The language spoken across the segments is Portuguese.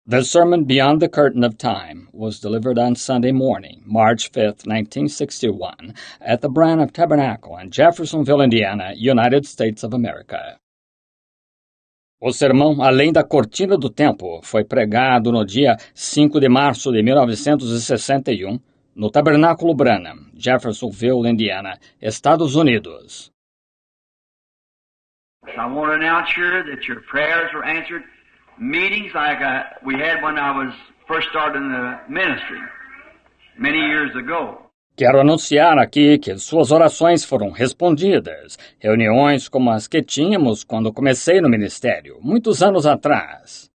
The sermon Beyond the Curtain of Time was delivered on Sunday morning, March 5, 1961, at the Branham Tabernacle in Jeffersonville, Indiana, United States of America. O sermão Além da Cortina do Tempo foi pregado no dia 5 de março de 1961, no Tabernáculo Branham, Jeffersonville, Indiana, Estados Unidos. I want to announce here that your prayers were answered. Meetings like we had when I was first starting the ministry many years ago. Quero anunciar aqui que suas orações foram respondidas. Reuniões como as que tínhamos quando comecei no ministério, muitos anos atrás.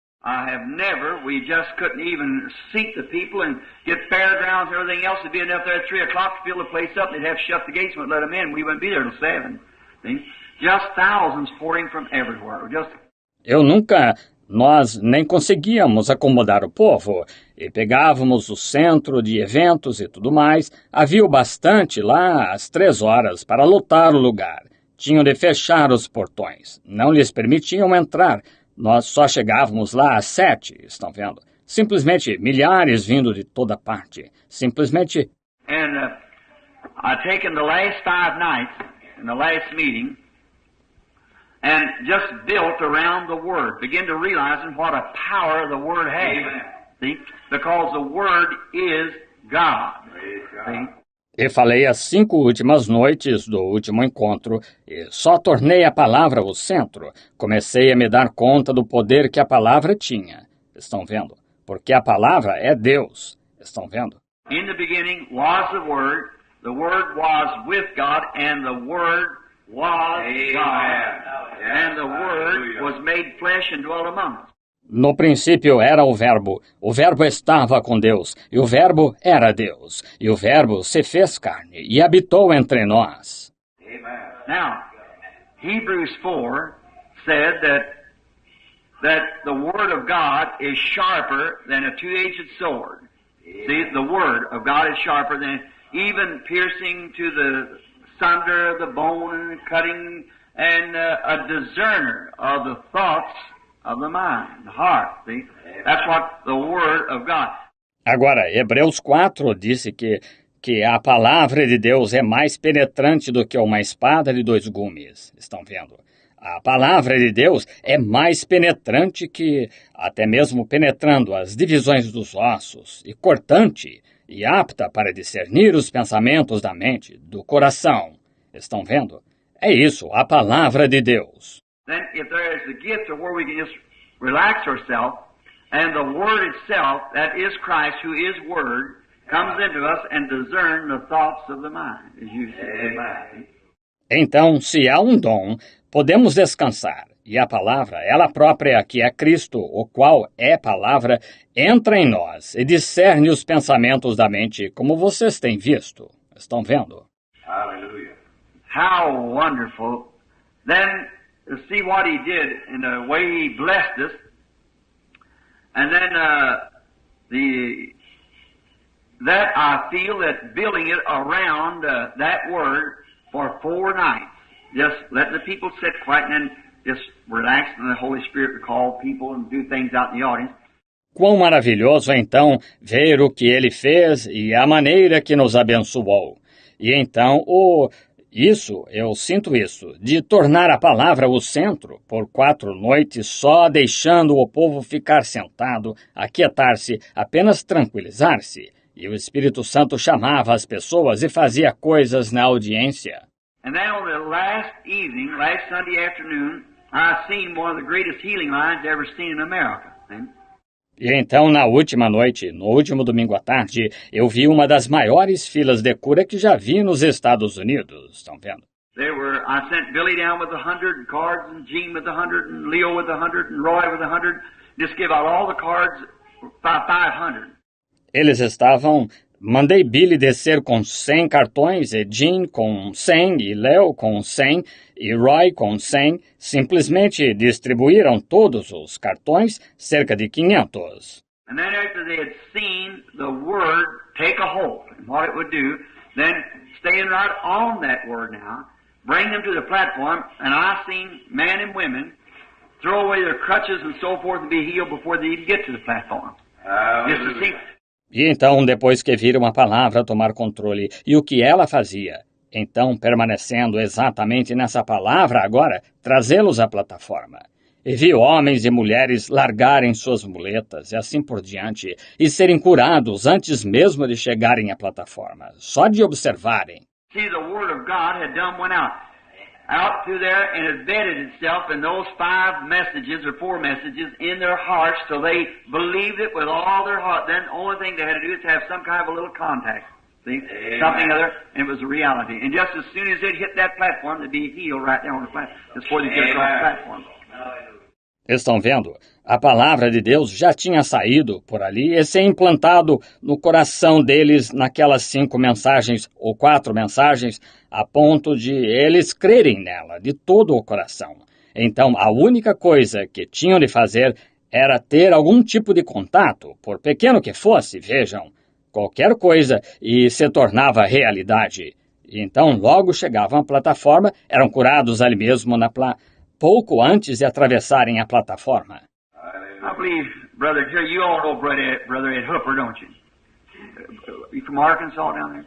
We just couldn't even seat the people and get fairgrounds and everything else. It'd be enough there at 3 o'clock to fill the place up. They'd have to shut the gates and let them in. We wouldn't be there till 7. See? Just thousands pouring from everywhere. Nós nem conseguíamos acomodar o povo e pegávamos o centro de eventos e tudo mais. Havia bastante lá às 3 horas para lotar o lugar. Tinham de fechar os portões. Não lhes permitiam entrar. Nós só chegávamos lá às 7, estão vendo? Simplesmente milhares vindo de toda parte. Simplesmente... And I've taken the last 5 nights in the last meeting and just built around the Word. Begin to realize what a power the Word has. See? Because the Word is God. See? E falei as 5 últimas noites do último encontro e só tornei a palavra o centro. Comecei a me dar conta do poder que a palavra tinha. Estão vendo? Porque a palavra é Deus. Estão vendo? In the beginning was the Word was with God, and the Word was God. And the Word was made flesh and dwelt among us. No princípio era o Verbo estava com Deus, e o Verbo era Deus, e o Verbo se fez carne e habitou entre nós. Amen. Now, Hebrews 4 said that the Word of God is sharper than a two-edged sword. See, the Word of God is sharper than even piercing to the sunder of the bone and cutting and a discerner of the thoughts of the mind, the heart. See? That's what the Word of God. Agora, Hebreus 4 disse que a palavra de Deus é mais penetrante do que uma espada de 2 gumes. Estão vendo? A palavra de Deus é mais penetrante que, até mesmo penetrando as divisões dos ossos, e cortante, e apta para discernir os pensamentos da mente, do coração. Estão vendo? É isso, a palavra de Deus. Then if there is a gift of where we can just relax ourselves, and the Word itself, that is Christ, who is Word, comes into us and discern the thoughts of the mind, as you say. Amen. Então, se há um dom, podemos descansar, e a palavra, ela própria, que é Cristo, o qual é palavra, entra em nós e discerne os pensamentos da mente, como vocês têm visto. Estão vendo? Hallelujah. How wonderful. Then, to see what He did and the way He blessed us, and then that I feel that building it around that Word for 4 nights, just letting the people sit quiet and then just relax, and the Holy Spirit to call people and do things out in the audience. Quão maravilhoso é então ver o que Ele fez e a maneira que nos abençoou. E então eu sinto isso, de tornar a palavra o centro, por 4 noites só deixando o povo ficar sentado, aquietar-se, apenas tranquilizar-se, e o Espírito Santo chamava as pessoas e fazia coisas na audiência. And then on the last evening, last Sunday afternoon, I seen one of the greatest healing lines ever seen in America. E então, na última noite, no último domingo à tarde, eu vi uma das maiores filas de cura que já vi nos Estados Unidos. Estão vendo? I sent Billy down with 100 cards, and Gene with 100, and Leo with 100, and Roy with 100. Just give out all the cards by 500. Mandei Billy descer com 100 cartões, e Gene com 100, e Leo com 100, e Roy com 100. Simplesmente distribuíram todos os cartões, cerca de 500. And then after they had seen the Word take a hold and what it would do, then staying right on that Word now, bring them to the platform, and I seen men and women throw away their crutches and so forth and be healed before they even get to the platform. Just to see. E então, depois que viram a palavra tomar controle e o que ela fazia, então, permanecendo exatamente nessa palavra agora, trazê-los à plataforma. E viu homens e mulheres largarem suas muletas e assim por diante, e serem curados antes mesmo de chegarem à plataforma, só de observarem. See, the Word of God had went out through there and had bedded itself in those 5 messages or 4 messages in their hearts till they believed it with all their heart. Then the only thing they had to do is have some kind of a little contact. See? Something other, and it was a reality. And just as soon as they'd hit that platform, they'd be healed right there on the platform, before they get across the platform. Estão vendo? A palavra de Deus já tinha saído por ali e se implantado no coração deles naquelas 5 mensagens ou 4 mensagens, a ponto de eles crerem nela de todo o coração. Então, a única coisa que tinham de fazer era ter algum tipo de contato, por pequeno que fosse, vejam, qualquer coisa, e se tornava realidade. E então, logo chegavam à plataforma, eram curados ali mesmo pouco antes de atravessarem a plataforma. I believe, brother, here you all know brother Ed Hooper, don't you? You from Arkansas down there?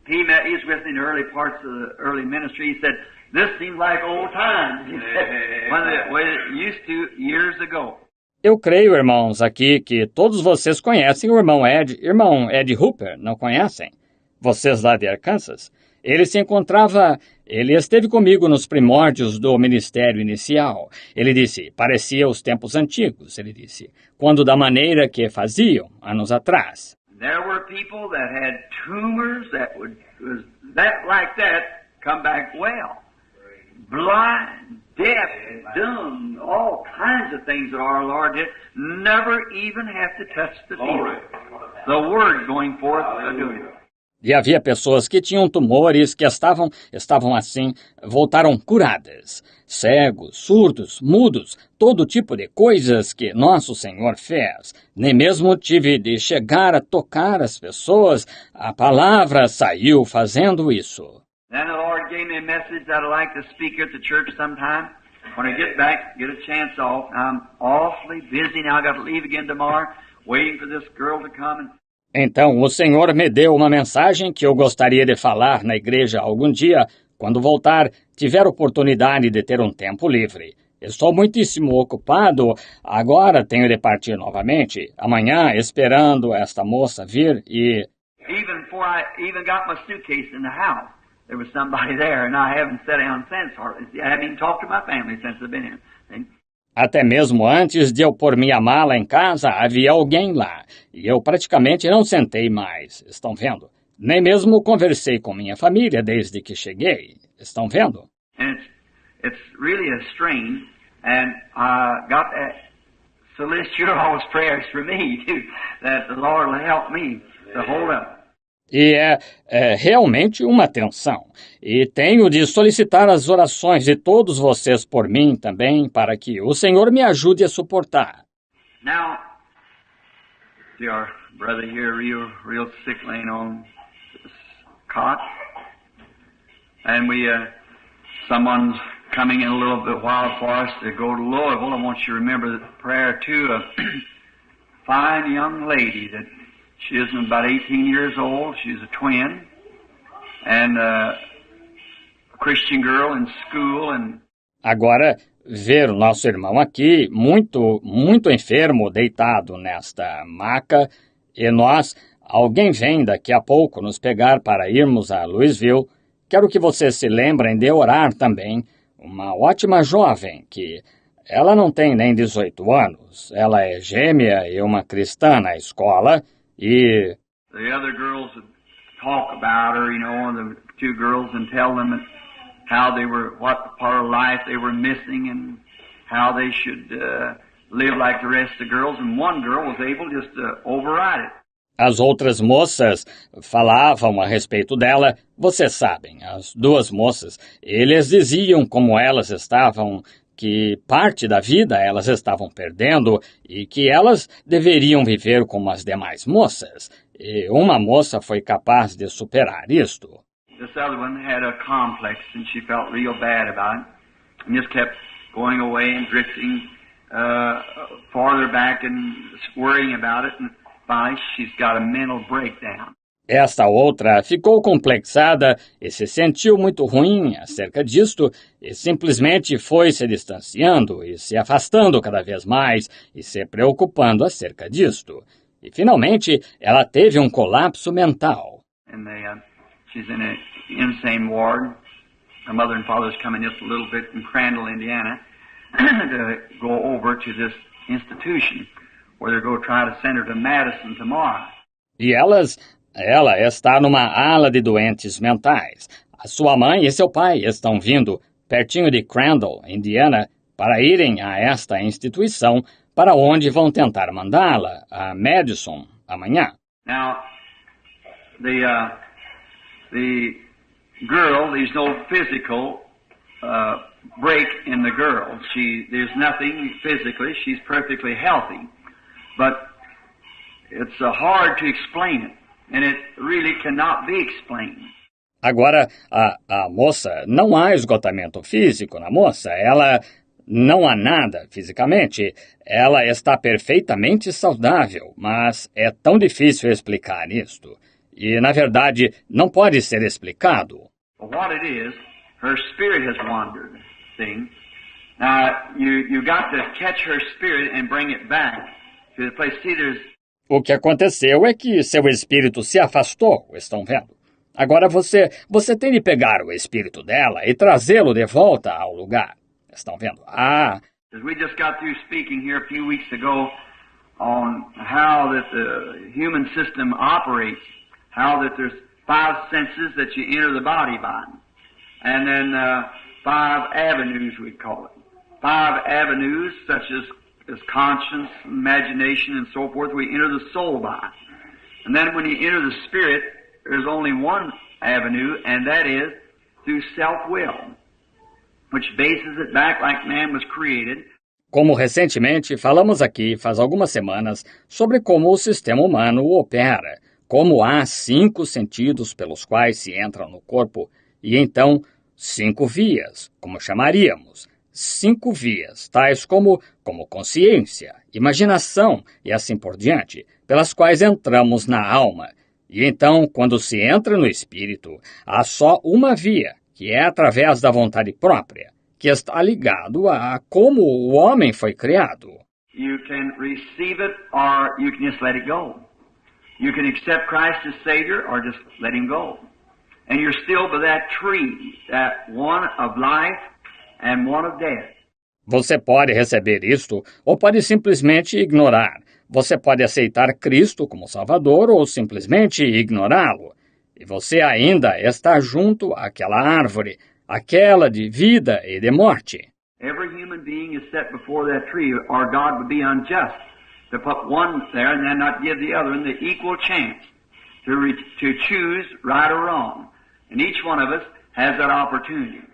He's with me in the early parts of the early ministry. He said, this seems like old times. He said, when it used to years ago. Eu creio, irmãos, aqui que todos vocês conhecem o irmão Ed Hooper, não conhecem? Vocês lá de Arkansas? Ele esteve comigo nos primórdios do ministério inicial. Ele disse, parecia os tempos antigos, ele disse, quando da maneira que faziam, anos atrás. There were people that had tumors that was like that come back well. Blind, deaf, dumb, all kinds of things that our Lord did, never even have to touch the field. The Word going forth doing it. E havia pessoas que tinham tumores que estavam assim, voltaram curadas. Cegos, surdos, mudos, todo tipo de coisas que nosso Senhor fez. Nem mesmo tive de chegar a tocar as pessoas. A palavra saiu fazendo isso. Then the Lord gave me a message that I'd like to speak at the church sometime. When I get back, get a chance off. I'm awfully busy now. I got to leave again tomorrow, waiting for this girl to come. Então, o Senhor me deu uma mensagem que eu gostaria de falar na igreja algum dia, quando voltar, tiver oportunidade de ter um tempo livre. Estou muitíssimo ocupado, agora tenho de partir novamente, amanhã esperando esta moça vir e... Even before I even got my suitcase in the house, there was somebody there, and I haven't sat down since. I haven't even talked to my family since I've been here. Até mesmo antes de eu pôr minha mala em casa, havia alguém lá, e eu praticamente não sentei mais, estão vendo? Nem mesmo conversei com minha família desde que cheguei, estão vendo? And it's really a strain, and I got that solicit your all's prayers for me, too, that the Lord will help me to hold up. E é realmente uma tensão. E tenho de solicitar as orações de todos vocês por mim também, para que o Senhor me ajude a suportar. Now, see our brother here real sick laying on this cot. And someone's coming in a little bit while for us to go to Louisville. I want you to remember the prayer too of a fine young lady that she is about 18 years old. She's a twin, and a Christian girl in school. And agora, ver o nosso irmão aqui, muito enfermo, deitado nesta maca, e alguém vem daqui a pouco nos pegar para irmos a Louisville. Quero que vocês se lembrem de orar também. Uma ótima jovem que ela não tem nem 18 anos. Ela é gêmea e uma cristã na escola. E the other girls would talk about her, the 2 girls, and tell them how they were, what part of life they were missing, and how they should live like the rest of the girls. And one girl was able just to override it. As outras moças falavam a respeito dela, vocês sabem, as 2 moças, eles diziam como elas estavam, que parte da vida elas estavam perdendo e que elas deveriam viver como as demais moças. E uma moça foi capaz de superar isto. This other one had a complex and she felt real bad about it and just kept going away and drifting farther back and worrying about it. And finally, she's got a mental breakdown. Esta outra ficou complexada e se sentiu muito ruim acerca disto e simplesmente foi se distanciando e se afastando cada vez mais e se preocupando acerca disto. E finalmente ela teve um colapso mental. And she's in an insane ward. Her mother and father's coming just a little bit from Crandall, Indiana, to go over to this institution where they're going to try to send her to Madison tomorrow. E ela está numa ala de doentes mentais. A sua mãe e seu pai estão vindo pertinho de Crandall, Indiana, para irem a esta instituição para onde vão tentar mandá-la a Madison amanhã. Now, the girl, there's no physical break in the girl. There's nothing physically. She's perfectly healthy. But it's hard to explain it. And it really cannot be explained. Agora, a moça, não há esgotamento físico na moça. Ela não há nada fisicamente. Ela está perfeitamente saudável, mas é tão difícil explicar isto. E, na verdade, não pode ser explicado. Well, what it is, her spirit has wandered, see? Now, you got to catch her spirit and bring it back to the place. See, there's... O que aconteceu é que seu espírito se afastou, estão vendo? Agora você tem de pegar o espírito dela e trazê-lo de volta ao lugar. Estão vendo? We just got through speaking here a few weeks ago on how that the human system operates, how that there's 5 senses that you enter the body by, and then 5 avenues we call it. 5 avenues such as conscience, imagination, and so forth, we enter the soul by. And then when you enter the spirit, there's only one avenue, and that is through self-will, which bases it back like man was created. Como recentemente falamos aqui, faz algumas semanas, sobre como o sistema humano opera, como há 5 sentidos pelos quais se entra no corpo, e então 5 vias, como chamaríamos. 5 vias, tais como consciência, imaginação e assim por diante, pelas quais entramos na alma. E então, quando se entra no espírito, há só uma via, que é através da vontade própria, que está ligado a como o homem foi criado. You can receive it or you can just let it go. You can accept Christ as Savior or just let Him go. And you're still by that tree, that one of life and one of death. Você pode receber isto ou pode simplesmente ignorar. Você pode aceitar Cristo como Salvador ou simplesmente ignorá-lo. E você ainda está junto àquela árvore, aquela de vida e de morte. Every human being is set before that tree, or God would be unjust to put one there and then not give the other the equal chance to choose right or wrong. And each one of us has that opportunity.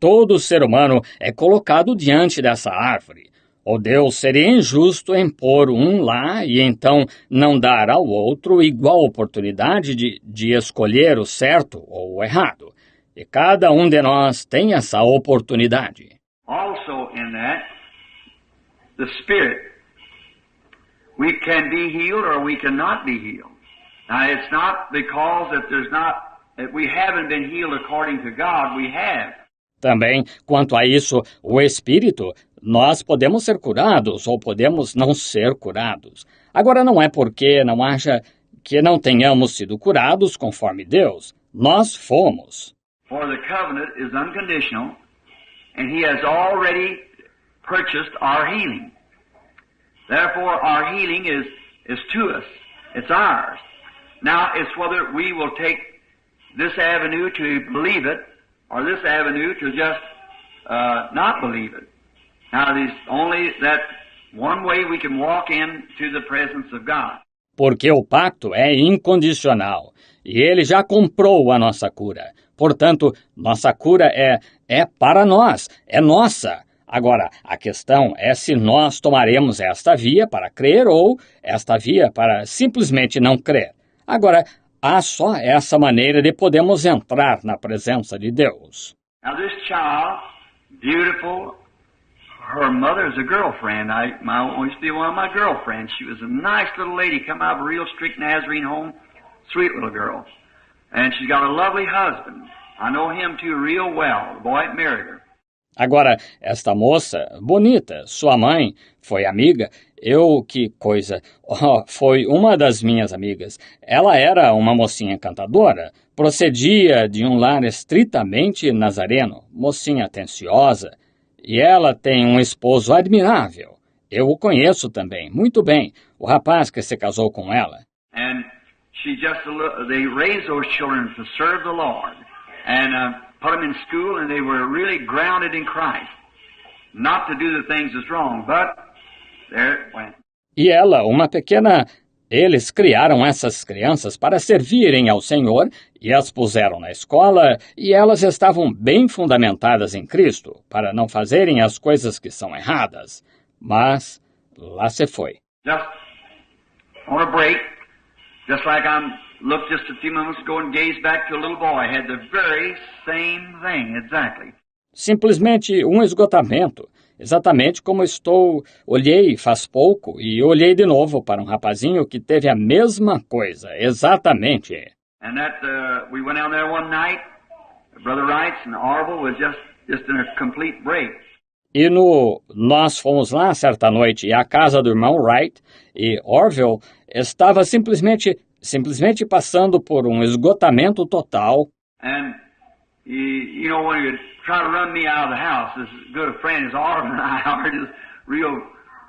Todo ser humano é colocado diante dessa árvore. O Deus seria injusto em pôr um lá e então não dar ao outro igual oportunidade de escolher o certo ou o errado. E cada um de nós tem essa oportunidade. Also in that, the Spirit, we can be healed or we cannot be healed. Now it's not because that we haven't been healed according to God, we have. Também, quanto a isso, o Espírito, nós podemos ser curados ou podemos não ser curados. Agora não é porque não haja que não tenhamos sido curados conforme Deus. Nós fomos. For the covenant is unconditional, and He has already purchased our healing. Therefore, our healing is to us. It's ours. Now, it's whether we will take this avenue to believe it, or this avenue to just not believe it. Now, there's only that one way we can walk into the presence of God. Porque o pacto é incondicional, e Ele já comprou a nossa cura. Portanto, nossa cura é para nós, é nossa. Agora, a questão é se nós tomaremos esta via para crer ou esta via para simplesmente não crer. Agora, há só essa maneira de podermos entrar na presença de Deus. Now this child, beautiful, her mother is a girlfriend. Used to be one of my girlfriends. She was a nice little lady, come out of a real strict Nazarene home, sweet little girl. And she's got a lovely husband. I know him too real well, the boy that married her. Agora, esta moça, bonita, sua mãe, foi amiga, que coisa, foi uma das minhas amigas. Ela era uma mocinha encantadora, procedia de um lar estritamente nazareno, mocinha atenciosa, e ela tem um esposo admirável. Eu o conheço também, muito bem, o rapaz que se casou com ela. And they raised those children to serve the Lord, and put them in school, and they were really grounded in Christ. Not to do the things that's wrong, but there it went. E ela, eles criaram essas crianças para servirem ao Senhor e as puseram na escola, e elas estavam bem fundamentadas em Cristo, para não fazerem as coisas que são erradas. Mas lá se foi. Just on a break, just like looked just a few moments ago and gazed back to a little boy, had the very same thing, exactly. Simplesmente um esgotamento, exatamente como olhei faz pouco e olhei de novo para um rapazinho que teve a mesma coisa, exatamente. And we went down there one night, Brother Wrights and Orville was just in a complete break. E nós fomos lá certa noite e a casa do irmão Wright e Orville estava simplesmente passando por um esgotamento total. And you know, when you try to run me out of the house, as good a friend as Orville and I are, just real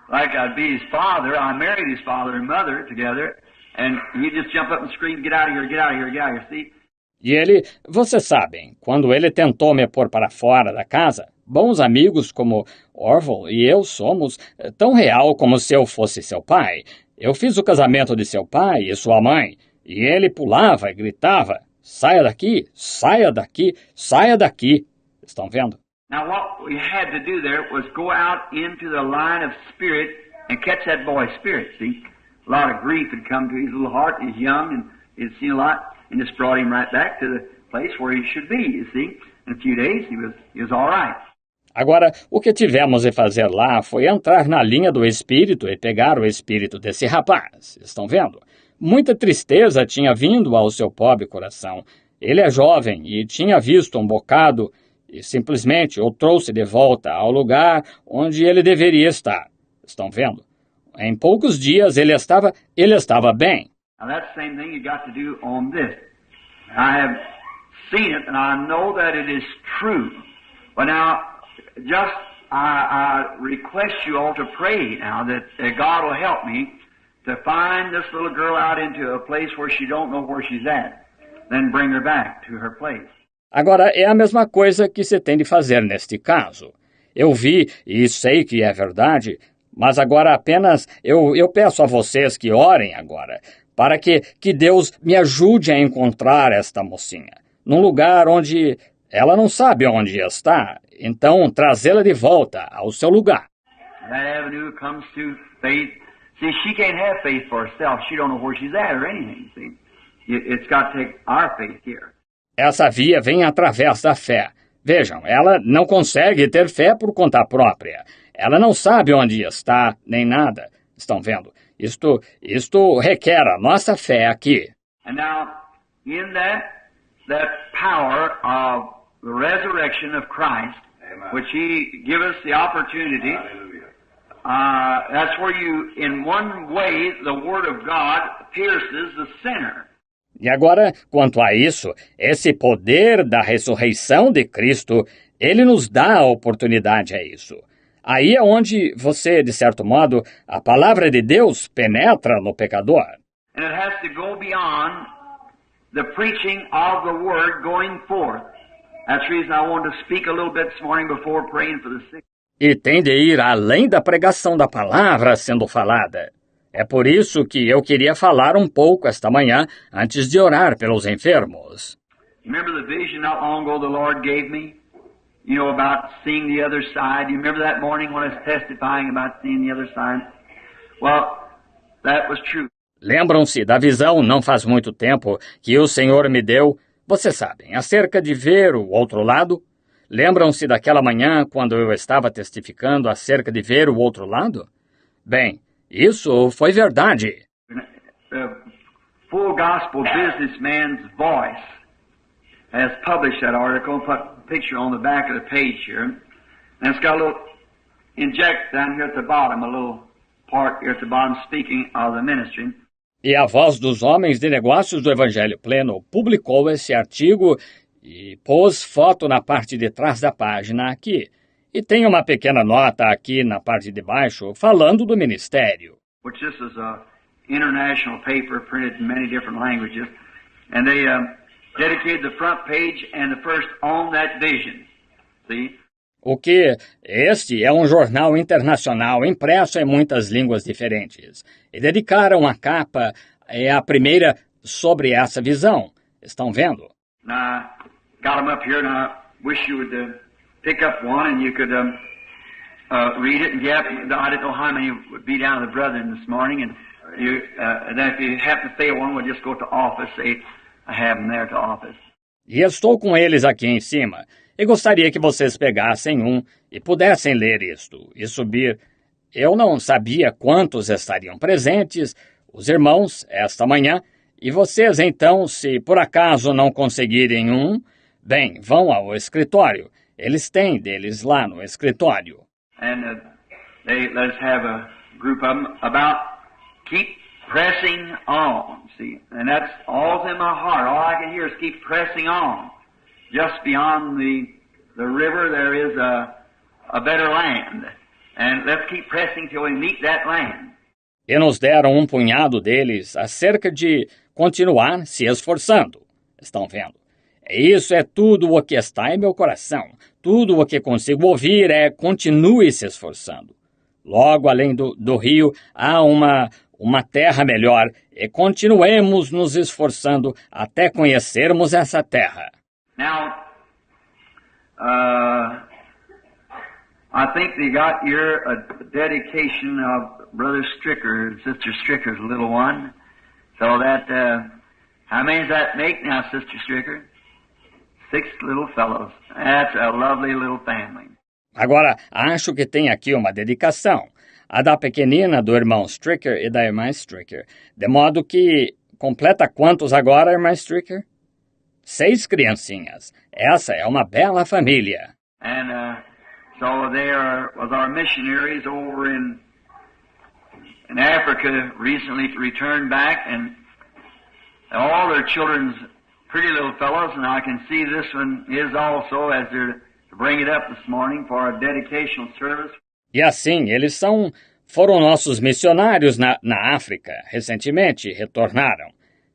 like I'd be his father. I married his father and mother together, and he'd just jump up and scream, "Get out of here! Get out of here! Get out of here!" See? E vocês sabem, quando ele tentou me pôr para fora da casa, bons amigos como Orville e eu somos tão real como se eu fosse seu pai. Eu fiz o casamento de seu pai e sua mãe, e ele pulava e gritava, "Saia daqui, saia daqui, saia daqui." Estão vendo? Now what we had to do there was go out into the line of spirit and catch that boy's spirit, see? A lot of grief had come to his little heart, he's young and he'd seen a lot, and just brought him right back to the place where he should be, you see? In a few days he was all right. Agora, o que tivemos de fazer lá foi entrar na linha do espírito e pegar o espírito desse rapaz. Estão vendo? Muita tristeza tinha vindo ao seu pobre coração. Ele é jovem e tinha visto um bocado e simplesmente o trouxe de volta ao lugar onde ele deveria estar. Estão vendo? Em poucos dias ele estava bem. Now that's the same thing you got to do on this. I have seen it and I know that it is true. But now, just I request you all to pray now that God will help me to find this little girl out into a place where she don't know where she's at, then bring her back to her place. Agora, é a mesma coisa que se tem de fazer neste caso. Eu vi e sei que é verdade, mas agora apenas eu peço a vocês que orem agora, para que Deus me ajude a encontrar esta mocinha, num lugar onde ela não sabe onde está, então trazê-la de volta ao seu lugar. That avenue comes to faith. See, she can't have faith for herself. She don't know where she's at or anything, see. It's got to take our faith here. Essa via vem através da fé. Vejam, ela não consegue ter fé por conta própria. Ela não sabe onde está, nem nada. Estão vendo? Isto requer a nossa fé aqui. And now, in that power of the resurrection of Christ, amen, which He give us the opportunity, that's where in one way, the Word of God pierces the sinner. E agora, quanto a isso, esse poder da ressurreição de Cristo, ele nos dá a oportunidade a isso. Aí é onde você, de certo modo, a palavra de Deus penetra no pecador. And it has to go beyond the preaching of the Word going forth. That's the reason I wanted to speak a little bit this morning before praying for the sick. E tem de ir além da pregação da palavra sendo falada. É por isso que eu queria falar um pouco esta manhã antes de orar pelos enfermos. Remember the vision not long ago the Lord gave me? You know, about seeing the other side. You remember that morning when I was testifying about seeing the other side? Well, that was true. Lembram-se da visão não faz muito tempo que o Senhor me deu, vocês sabem, acerca de ver o outro lado? Lembram-se daquela manhã quando eu estava testificando acerca de ver o outro lado? Bem, isso foi verdade. Full Gospel Businessman's Voice has published that article, put a picture on the back of the page here, and it's got a little inject down here at the bottom, a little part here at the bottom speaking of the ministry. E a Voz dos Homens de Negócios do Evangelho Pleno publicou esse artigo e pôs foto na parte de trás da página aqui. E tem uma pequena nota aqui na parte de baixo falando do ministério. Which this is a international paper printed in many different languages, and they dedicated the front page and the first on that vision. See? O que este é um jornal internacional impresso em muitas línguas diferentes. E dedicaram a capa a primeira sobre essa visão. Estão vendo? Now, I got them up here, and I wish you would pick up one and you could read it. And I didn't know how many would be down to the brethren this morning, and then if you happen to fail one, we'll just go to office. I have them there to office. E estou com eles aqui em cima. E gostaria que vocês pegassem um e pudessem ler isto e subir. Eu não sabia quantos estariam presentes, os irmãos, esta manhã, e vocês então, se por acaso não conseguirem um, bem, vão ao escritório. Eles têm deles lá no escritório. And they let us have a group of them about keep pressing on, see, and that's all in my heart. All I can hear is keep pressing on. Just beyond the river there is a better land, and let's keep pressing till we meet that land. E nos deram um punhado deles acerca de continuar se esforçando. Estão vendo? Isso é tudo o que está em meu coração. Tudo o que consigo ouvir é continue se esforçando. Logo além do rio há uma terra melhor e continuemos nos esforçando até conhecermos essa terra. Now, I think they got here a dedication of Brother Stricker, Sister Stricker's little one. So that, how many does that make now, Sister Stricker? 6 little fellows. That's a lovely little family. Agora, acho que tem aqui uma dedicação. A da pequenina do irmão Stricker e da irmã Stricker. De modo que completa quantos agora, irmã Stricker? 6 criancinhas. Essa é uma bela família. And so they was our missionaries over in Africa recently returned back, and all their children's pretty little fellows, and I can see this one is also, as they're to bring it up this morning for a dedicational service. E assim, eles foram nossos missionários na África. Recentemente retornaram.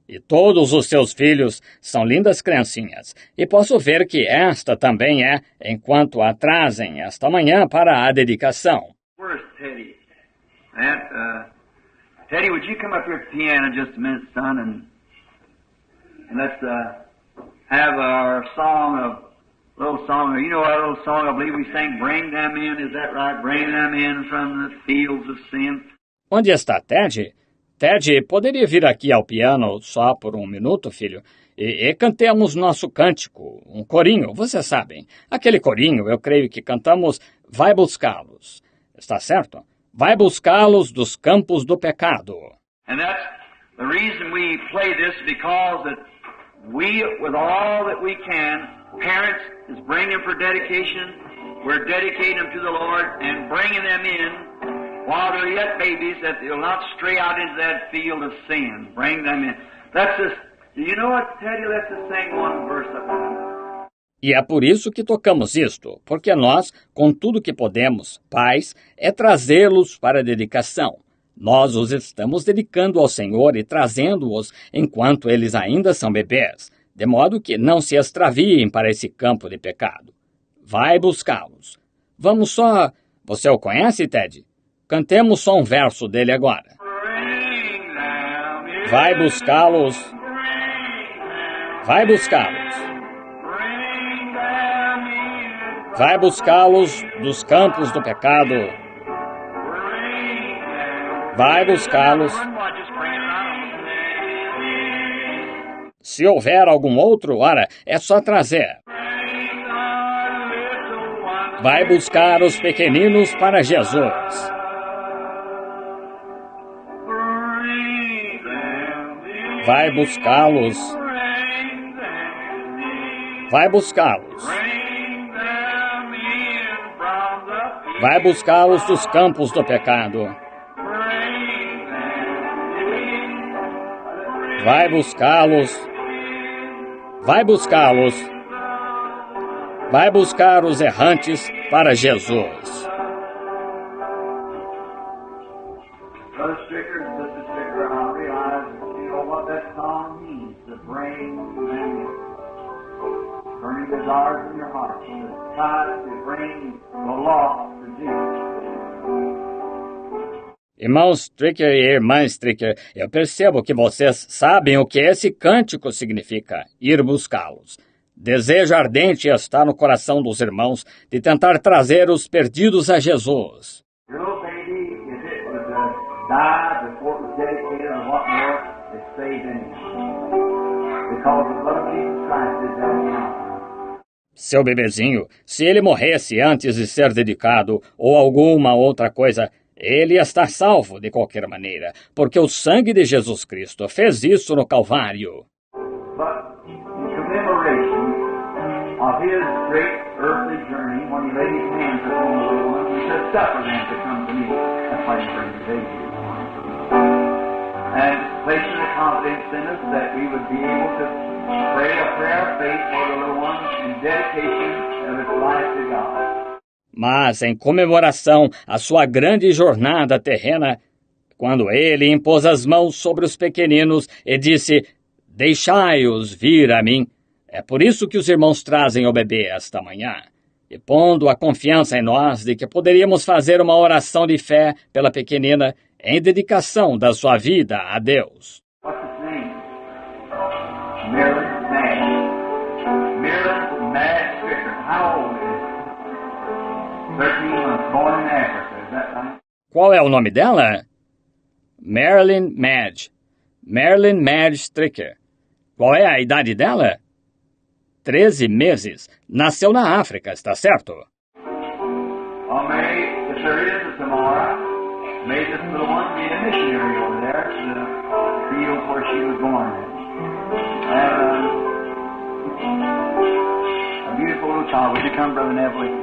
E todos os seus filhos são lindas criancinhas. E posso ver que esta também é, enquanto a trazem esta manhã para a dedicação. Where's Teddy? Teddy, would you come up here at the piano just a minute, son, and let's have our little song. You know our little song, I believe we sang, Bring Them In, is that right? Bring them in from the fields of sin. Onde está Ted? Ted, poderia vir aqui ao piano só por um minuto, filho? E cantemos nosso cântico, um corinho, vocês sabem. Aquele corinho, eu creio que cantamos Vai Buscá-los. Está certo? Vai buscá-los dos campos do pecado. And that's the reason we play this, because that we, with all that we can, parents is bringing for dedication, we're dedicating them to the Lord and bringing them in while they're yet babies, that they'll not stray out into that field of sin. Bring them in. That's just, do you know what, Teddy? Let's just sing one verse of that. E é por isso que tocamos isto, porque nós, com tudo que podemos, pais, é trazê-los para a dedicação. Nós os estamos dedicando ao Senhor e trazendo-os enquanto eles ainda são bebês, de modo que não se extraviem para esse campo de pecado. Vai buscá-los. Vamos só... Você o conhece, Ted? Cantemos só um verso dele agora. Vai buscá-los. Vai buscá-los. Vai buscá-los dos campos do pecado. Vai buscá-los. Se houver algum outro, ora, é só trazer. Vai buscar os pequeninos para Jesus. Vai buscá-los. Vai buscá-los. Vai buscá-los dos campos do pecado. Vai buscá-los. Vai buscá-los. Vai buscar os errantes para Jesus. Brother Stricker and Sister Stricker, I realize what that song means, to bring them burning desires in your heart, to try to bring the lost to Jesus. Irmão Stricker e irmã Stricker, eu percebo que vocês sabem o que esse cântico significa, ir buscá-los. Desejo ardente está no coração dos irmãos de tentar trazer os perdidos a Jesus. Your little baby, if it was died before it was dedicated or what more, it's saved anyhow. Because the blood of Jesus Christ is that now. Seu bebezinho, se ele morresse antes de ser dedicado ou alguma outra coisa, ele ia estar salvo de qualquer maneira, porque o sangue de Jesus Cristo fez isso no Calvário. But in commemoration of his great earthly journey, when he laid his hands upon the little ones, he said, "Suffer them to come to me." That's why he brings the baby this morning. And placing the confidence in us that we would be able to pray a prayer of faith for the little ones in dedication of his life to God. Mas, em comemoração à sua grande jornada terrena, quando ele impôs as mãos sobre os pequeninos e disse, deixai-os vir a mim, é por isso que os irmãos trazem o bebê esta manhã, e pondo a confiança em nós de que poderíamos fazer uma oração de fé pela pequenina em dedicação da sua vida a Deus. What's his name? Marilyn Madge. Marilyn Madge Stricker. How old is he? 13 months, born in Africa, is that right? Qual é o nome dela? Marilyn Madge. Marilyn Madge Stricker. Qual é a idade dela? 13 meses. Nasceu na África, está certo? Well, may, if there is a tomorrow, may this little one be a missionary over there to the field where she was born. A beautiful little child. Would you come, Brother Neville?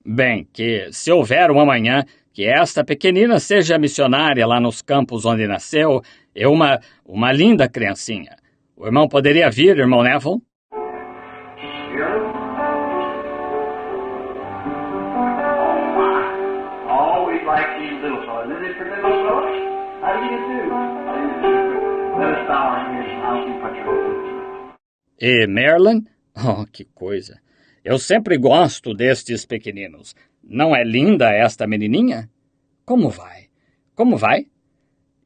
Bem, que se houver um amanhã, que esta pequenina seja missionária lá nos campos onde nasceu, é uma linda criancinha. O irmão poderia vir, irmão Neville? Oh, we like these little fellas. Isn't it for little fellas? How do you do? Let us bow our heads and I'll keep your E Marilyn? Oh, que coisa! Eu sempre gosto destes pequeninos. Não é linda esta menininha? Como vai? Como vai?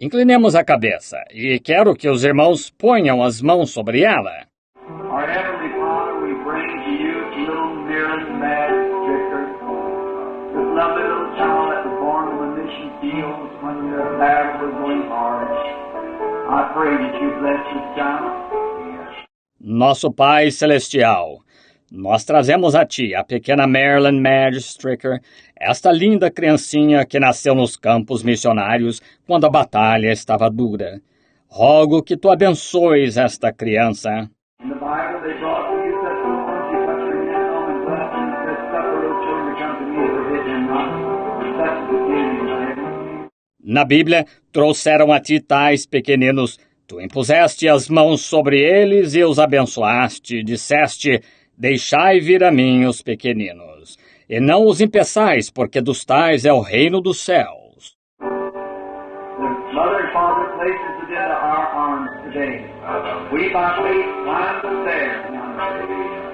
Inclinemos a cabeça e quero que os irmãos ponham as mãos sobre ela. Our Heavenly Father, we bring to you little Marilyn Madge Stricker, this lovely little child that was born in the mission fields when the battle was going hard. I pray that you bless this child. Nosso Pai Celestial, nós trazemos a Ti a pequena Marilyn Madge Stricker, esta linda criancinha que nasceu nos campos missionários quando a batalha estava dura. Rogo que Tu abençoes esta criança. In the Bible, they brought to you such little ones, you touch your hands on and bless them, and said, "Suffer little children to come to me, forbid them not, for such is the kingdom of heaven." Na Bíblia, trouxeram a Ti tais pequeninos. Tu impuseste as mãos sobre eles e os abençoaste, disseste, deixai vir a mim os pequeninos, e não os impeçais, porque dos tais é o reino dos céus. The Mother and Father places it into our arms today. We by faith climb the stairs now.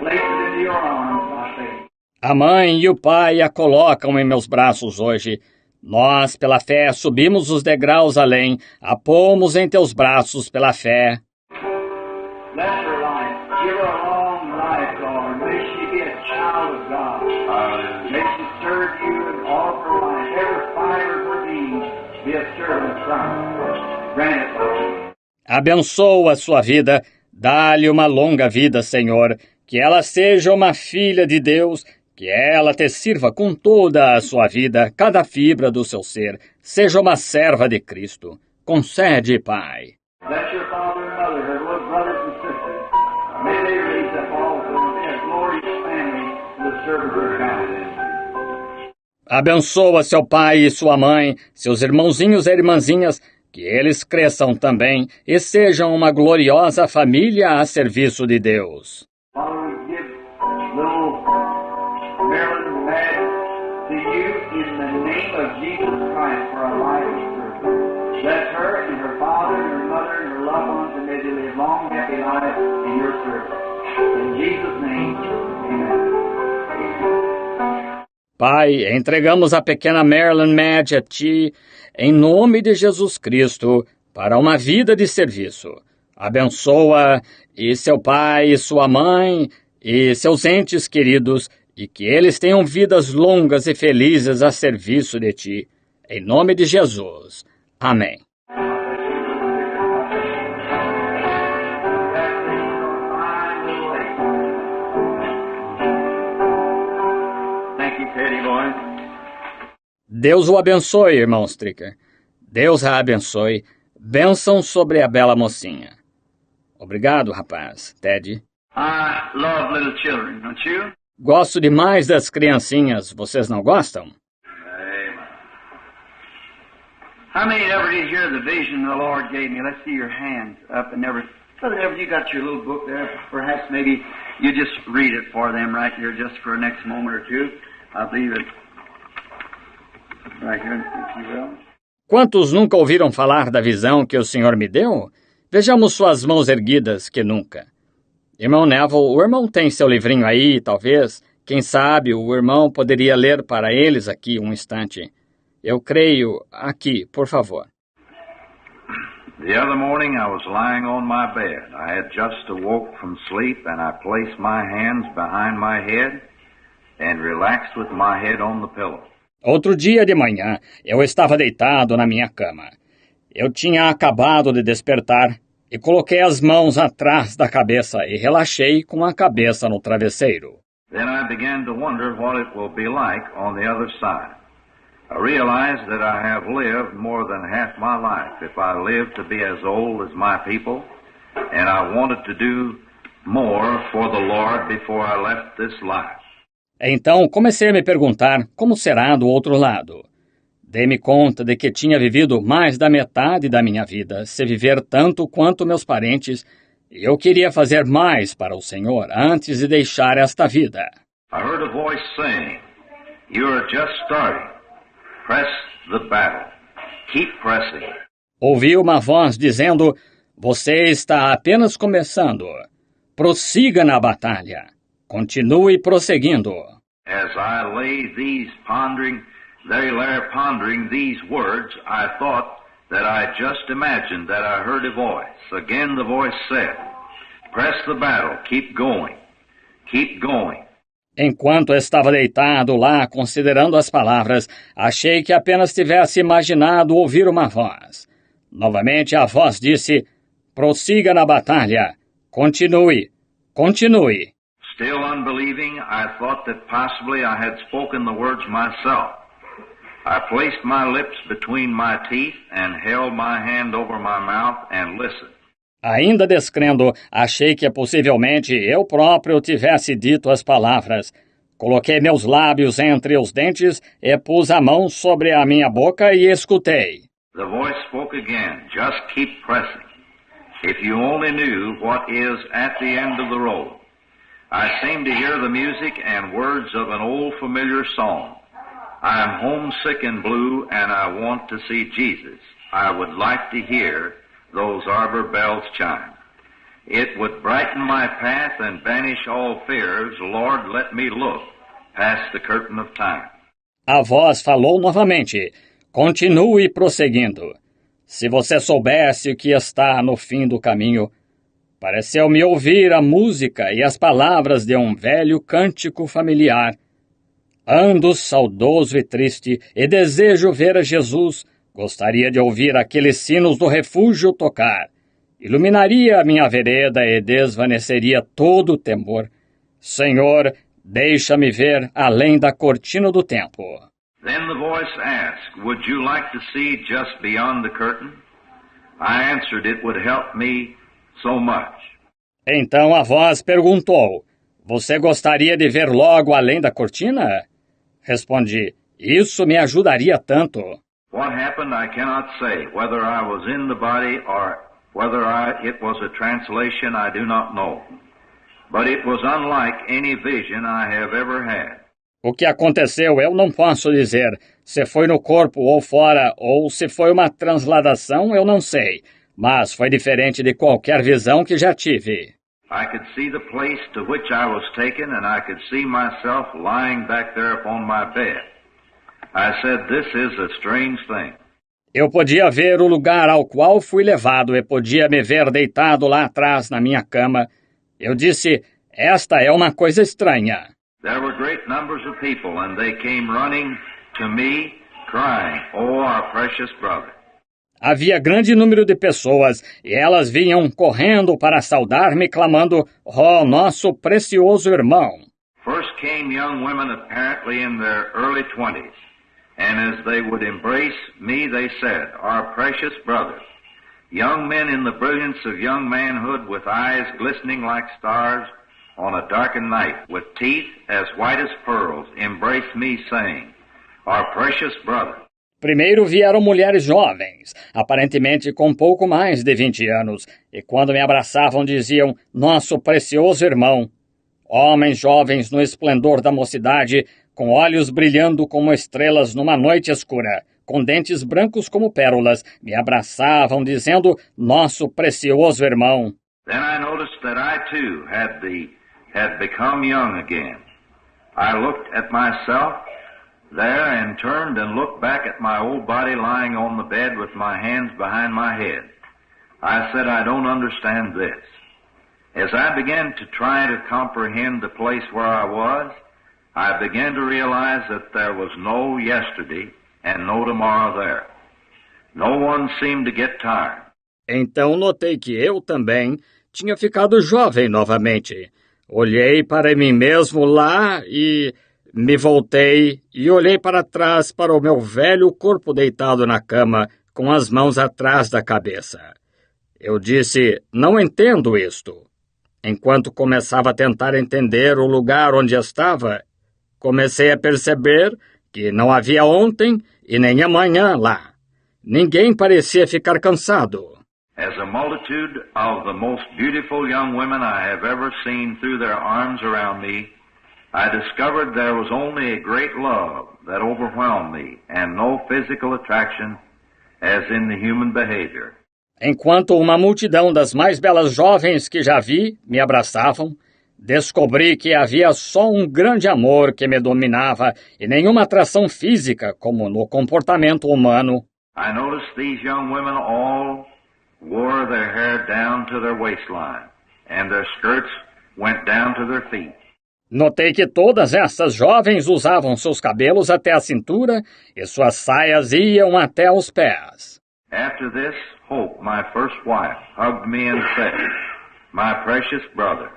Place it into your arms by faith. A mãe e o pai a colocam em meus braços hoje. Nós, pela fé, subimos os degraus além, a pomos em teus braços pela fé. Bless her life. Give her a long life, Lord. May she be a child of God. May she serve you in all of her life. Every fiber of her being be a servant of Christ. Grant it, Lord. Abençoa a sua vida, dá-lhe uma longa vida, Senhor, que ela seja uma filha de Deus, Que ela te sirva com toda a sua vida, cada fibra do seu ser. Seja uma serva de Cristo. Concede, Pai. Bless your father and mother, her little brothers and sisters. May they raise up also a glorious family to the service of God. Abençoa seu pai e sua mãe, seus irmãozinhos e irmãzinhas, que eles cresçam também e sejam uma gloriosa família a serviço de Deus. Father, we give little Marilyn Madden to you in the name of Jesus Christ for our life and service. Bless her and her father and her mother and her loved ones, and may they live long, happy lives in your service. In Jesus' name, amen. Pai, entregamos a pequena Marilyn Madge a Ti, em nome de Jesus Cristo, para uma vida de serviço. Abençoa e seu pai e sua mãe e seus entes queridos, e que eles tenham vidas longas e felizes a serviço de Ti. Em nome de Jesus. Amém. Deus o abençoe, irmão Stricker. Deus a abençoe. Bênção sobre a bela mocinha. Obrigado, rapaz. Ted. I love little children, don't you? Gosto demais das criancinhas. Vocês não gostam? Amen. How many ever did hear the vision the Lord gave me? Let's see your hands up and never. Brother Everett, you got your little book there. Perhaps maybe you just read it for them right here just for the next moment or two. I believe it. Right here, if you will. Quantos nunca ouviram falar da visão que o Senhor me deu? Vejamos suas mãos erguidas, que nunca. Irmão Neville, o irmão tem seu livrinho aí, talvez. Quem sabe o irmão poderia ler para eles aqui um instante. Eu creio. Aqui, por favor. The other morning I was lying on my bed. I had just awoke from sleep and I placed my hands behind my head and relaxed with my head on the pillow. Outro dia de manhã, eu estava deitado na minha cama. Eu tinha acabado de despertar e coloquei as mãos atrás da cabeça e relaxei com a cabeça no travesseiro. Then I began to wonder what it will be like on the other side. I realized that I have lived more than half my life if I live to be as old as my people, and I wanted to do more for the Lord before I left this life. Então comecei a me perguntar como será do outro lado. Dei-me conta de que tinha vivido mais da metade da minha vida, se viver tanto quanto meus parentes, e eu queria fazer mais para o Senhor antes de deixar esta vida. I heard a voice saying, "You are just starting. Press the battle. Keep pressing." Ouvi uma voz dizendo, você está apenas começando. Prossiga na batalha. Continue prosseguindo. As I lay pondering these words, I thought that I just imagined that I heard a voice. Again the voice said, "Press the battle, keep going, keep going." Enquanto estava deitado lá, considerando as palavras, achei que apenas tivesse imaginado ouvir uma voz. Novamente a voz disse, prossiga na batalha, continue, continue. Still unbelieving, I thought that possibly I had spoken the words myself. I placed my lips between my teeth and held my hand over my mouth and listened. Ainda descrendo, achei que possivelmente eu próprio tivesse dito as palavras. Coloquei meus lábios entre os dentes e pus a mão sobre a minha boca e escutei. The voice spoke again, just keep pressing. If you only knew what is at the end of the road. I seem to hear the music and words of an old familiar song. I am homesick and blue and I want to see Jesus. I would like to hear those arbor bells chime. It would brighten my path and banish all fears. Lord, let me look past the curtain of time. A voz falou novamente. Continue prosseguindo. Se você soubesse o que está no fim do caminho, pareceu-me ouvir a música e as palavras de um velho cântico familiar. Ando saudoso e triste e desejo ver a Jesus. Gostaria de ouvir aqueles sinos do refúgio tocar. Iluminaria a minha vereda e desvaneceria todo o temor. Senhor, Deixa-me ver além da cortina do tempo. Then the voice asked, Would you like to see just beyond the curtain? I answered it would help me so much. Então a voz perguntou, você gostaria de ver logo além da cortina? Respondi, isso me ajudaria tanto. What happened I cannot say. Whether I was in the body or whether it was a translation, I do not know. But it was unlike any vision I have ever had. O que aconteceu eu não posso dizer. Se foi no corpo ou fora, ou se foi uma transladação, eu não sei. Mas foi diferente de qualquer visão que já tive. I could see the place to which I was taken, and I could see myself lying back there upon my bed. I said, this is a strange thing. Eu podia ver o lugar ao qual fui levado e podia me ver deitado lá atrás na minha cama. Eu disse, esta é uma coisa estranha. There were great numbers of people, and they came running to me, crying, Oh, our precious brother. Havia grande número de pessoas, e elas vinham correndo para saudar-me, clamando, Oh, nosso precioso irmão. First came young women apparently in their early 20s, and as they would embrace me, they said, Our precious brother. Young men in the brilliance of young manhood, with eyes glistening like stars on a darkened night, with teeth as white as pearls, embraced me, saying, Our precious brother. Primeiro vieram mulheres jovens, aparentemente com pouco mais de 20 anos, e quando me abraçavam diziam, nosso precioso irmão. Homens jovens no esplendor da mocidade, com olhos brilhando como estrelas numa noite escura, com dentes brancos como pérolas, me abraçavam dizendo, nosso precioso irmão. Then I noticed that I too had become young again. I looked at myself there and turned and looked back at my old body lying on the bed with my hands behind my head. I said, I don't understand this. As I began to try to comprehend the place where I was, I began to realize that there was no yesterday and no tomorrow there. No one seemed to get tired. Então notei que eu também tinha ficado jovem novamente. Olhei para mim mesmo lá e me voltei e olhei para trás para o meu velho corpo deitado na cama, com as mãos atrás da cabeça. Eu disse, não entendo isto. Enquanto começava a tentar entender o lugar onde estava, comecei a perceber que não havia ontem e nem amanhã lá. Ninguém parecia ficar cansado. As a multitude of the most beautiful young women I have ever seen threw their arms around me, I discovered there was only a great love that overwhelmed me and no physical attraction as in the human behavior. Enquanto uma multidão das mais belas jovens que já vi me abraçavam, descobri que havia só um grande amor que me dominava e nenhuma atração física como no comportamento humano. I noticed these young women all wore their hair down to their waistline and their skirts went down to their feet. Notei que todas essas jovens usavam seus cabelos até a cintura e suas saias iam até os pés. After this, Hope, my first wife, hugged me and said, My precious brother.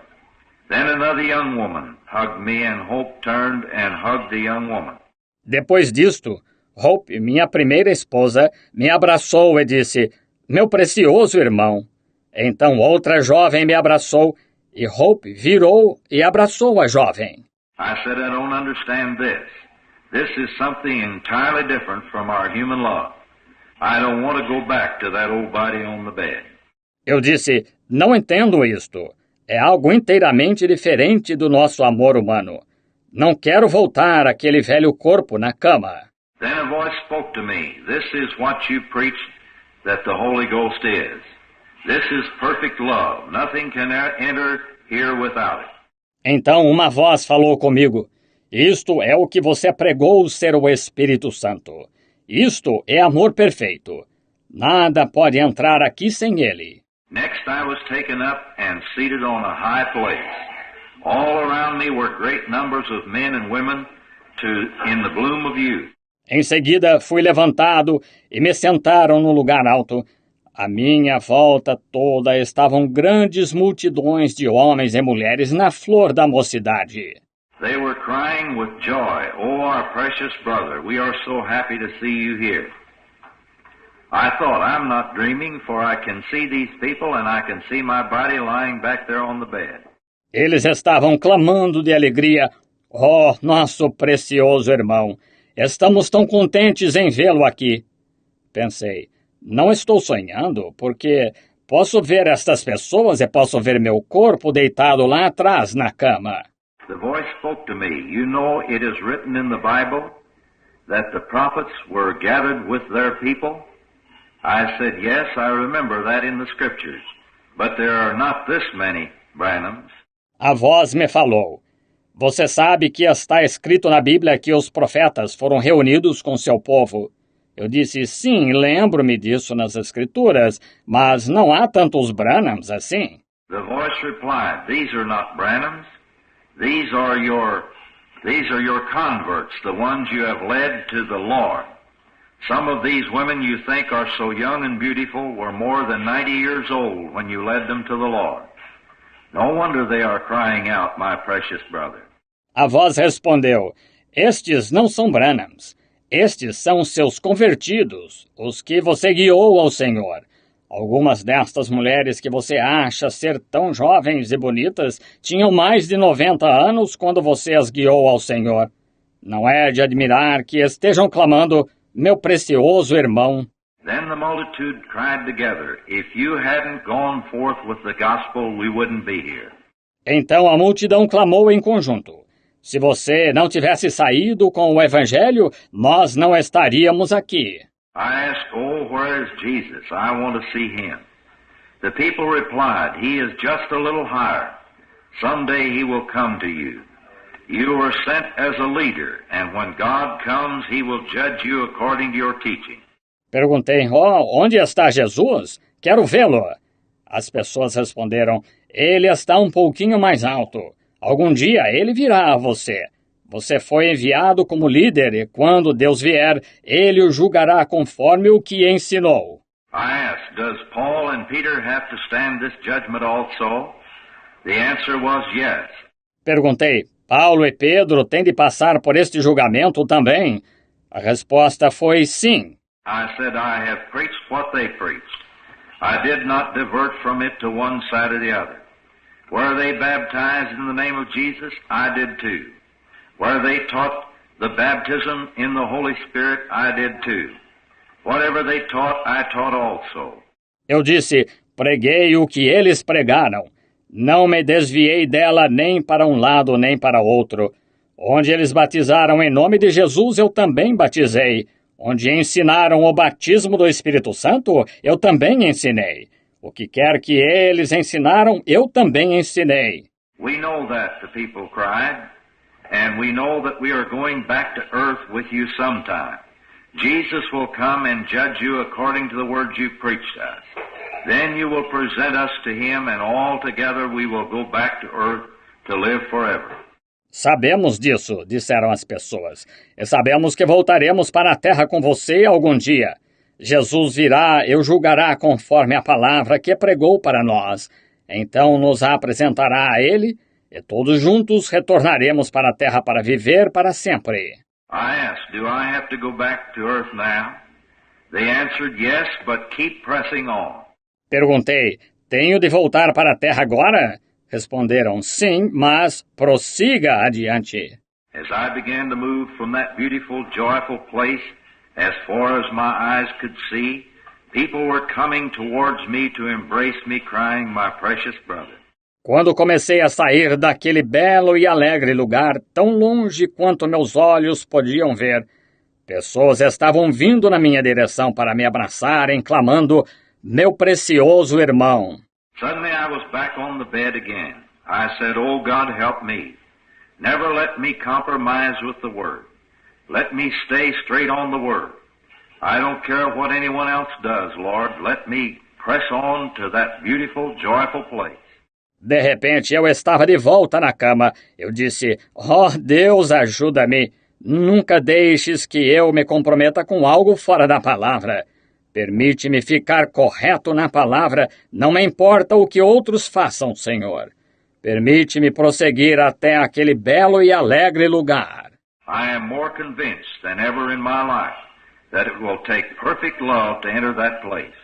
Then another young woman hugged me and Hope turned and hugged the young woman. Depois disto, Hope, minha primeira esposa, me abraçou e disse, meu precioso irmão. Então outra jovem me abraçou e Hope virou e abraçou a jovem. I said, I don't understand this. This is something entirely different from our human love. I don't want to go back to that old body on the bed. Eu disse, não entendo isto. É algo inteiramente diferente do nosso amor humano. Não quero voltar àquele velho corpo na cama. Then a voice spoke to me. This is what you preach that the Holy Ghost is. This is perfect love. Nothing can enter here without it. Então uma voz falou comigo. Isto é o que você pregou ser o Espírito Santo. Isto é amor perfeito. Nada pode entrar aqui sem ele. Next I was taken up and seated on a high place. All around me were great numbers of men and women in the bloom of youth. Em seguida fui levantado e me sentaram num lugar alto. À minha volta toda estavam grandes multidões de homens e mulheres na flor da mocidade. They were crying with joy, "Oh, our precious brother, we are so happy to see you here." I thought, I'm not dreaming, for I can see these people and I can see my body lying back there on the bed. Eles estavam clamando de alegria. Oh, nosso precioso irmão, estamos tão contentes em vê-lo aqui. Pensei, não estou sonhando, porque posso ver estas pessoas e posso ver meu corpo deitado lá atrás na cama. The voice spoke to me. You know, it is written in the Bible that the prophets were gathered with their people. I said, yes, I remember that in the scriptures, but there are not this many Branhams. A voz me falou, você sabe que está escrito na Bíblia que os profetas foram reunidos com seu povo. Eu disse, sim, lembro-me disso nas escrituras, mas não há tantos Branhams assim. The voice replied, these are not Branhams. These are your converts, the ones you have led to the Lord. Some of these women you think are so young and beautiful were more than 90 years old when you led them to the Lord. No wonder they are crying out, my precious brother. A voz respondeu, estes não são Branhams. Estes são seus convertidos, os que você guiou ao Senhor. Algumas destas mulheres que você acha ser tão jovens e bonitas tinham mais de 90 anos quando você as guiou ao Senhor. Não é de admirar que estejam clamando, meu precioso irmão. Then the multitude cried together, if you hadn't gone forth with the gospel, we wouldn't be here. Então a multidão clamou em conjunto. Se você não tivesse saído com o Evangelho, nós não estaríamos aqui. I asked, oh, where is Jesus? I want to see him. The people replied, he is just a little higher. Someday he will come to you. You were sent as a leader, and when God comes, he will judge you according to your teaching. Perguntei, onde está Jesus? Quero vê-lo. As pessoas responderam, ele está um pouquinho mais alto. Algum dia ele virá a você. Você foi enviado como líder e quando Deus vier, ele o julgará conforme o que ensinou. I asked, does Paul and Peter have to stand this judgment also? The answer was yes. Perguntei, Paulo e Pedro têm de passar por este julgamento também? A resposta foi sim. I said, I have preached what they preached. I did not divert from it to one side or the other. Were they baptized in the name of Jesus? I did too. Where they taught the baptism in the Holy Spirit, I did too. Whatever they taught, I taught also. Eu disse, preguei o que eles pregaram. Não me desviei dela nem para um lado nem para outro. Onde eles batizaram em nome de Jesus, eu também batizei. Onde ensinaram o batismo do Espírito Santo, eu também ensinei. O que quer que eles ensinaram, eu também ensinei. We know that, the people cried. And we know that we are going back to earth with you sometime. Jesus will come and judge you according to the words you preached us. Then you will present us to him, and all together we will go back to earth to live forever. Sabemos disso, disseram as pessoas. E sabemos que voltaremos para a terra com você algum dia. Jesus virá e o julgará conforme a palavra que pregou para nós. Então nos apresentará a ele, e todos juntos retornaremos para a terra para viver para sempre. I asked, do I have to go back to earth now? They answered, yes, but keep pressing on. Perguntei, tenho de voltar para a terra agora? Responderam, sim, mas prossiga adiante. As I began to move from that beautiful, joyful place, as far as my eyes could see, people were coming towards me to embrace me, crying, my precious brother. Quando comecei a sair daquele belo e alegre lugar, tão longe quanto meus olhos podiam ver, pessoas estavam vindo na minha direção para me abraçarem, clamando, meu precioso irmão. Suddenly I was back on the bed again. I said, oh God, help me. Never let me compromise with the Word. Let me stay straight on the Word. I don't care what anyone else does, Lord. Let me press on to that beautiful, joyful place. De repente, eu estava de volta na cama. Eu disse, Deus, ajuda-me. Nunca deixes que eu me comprometa com algo fora da palavra. Permite-me ficar correto na palavra, não me importa o que outros façam, Senhor. permite-me prosseguir até aquele belo e alegre lugar. I am more convinced than ever in my life that it will take perfect love to enter that place.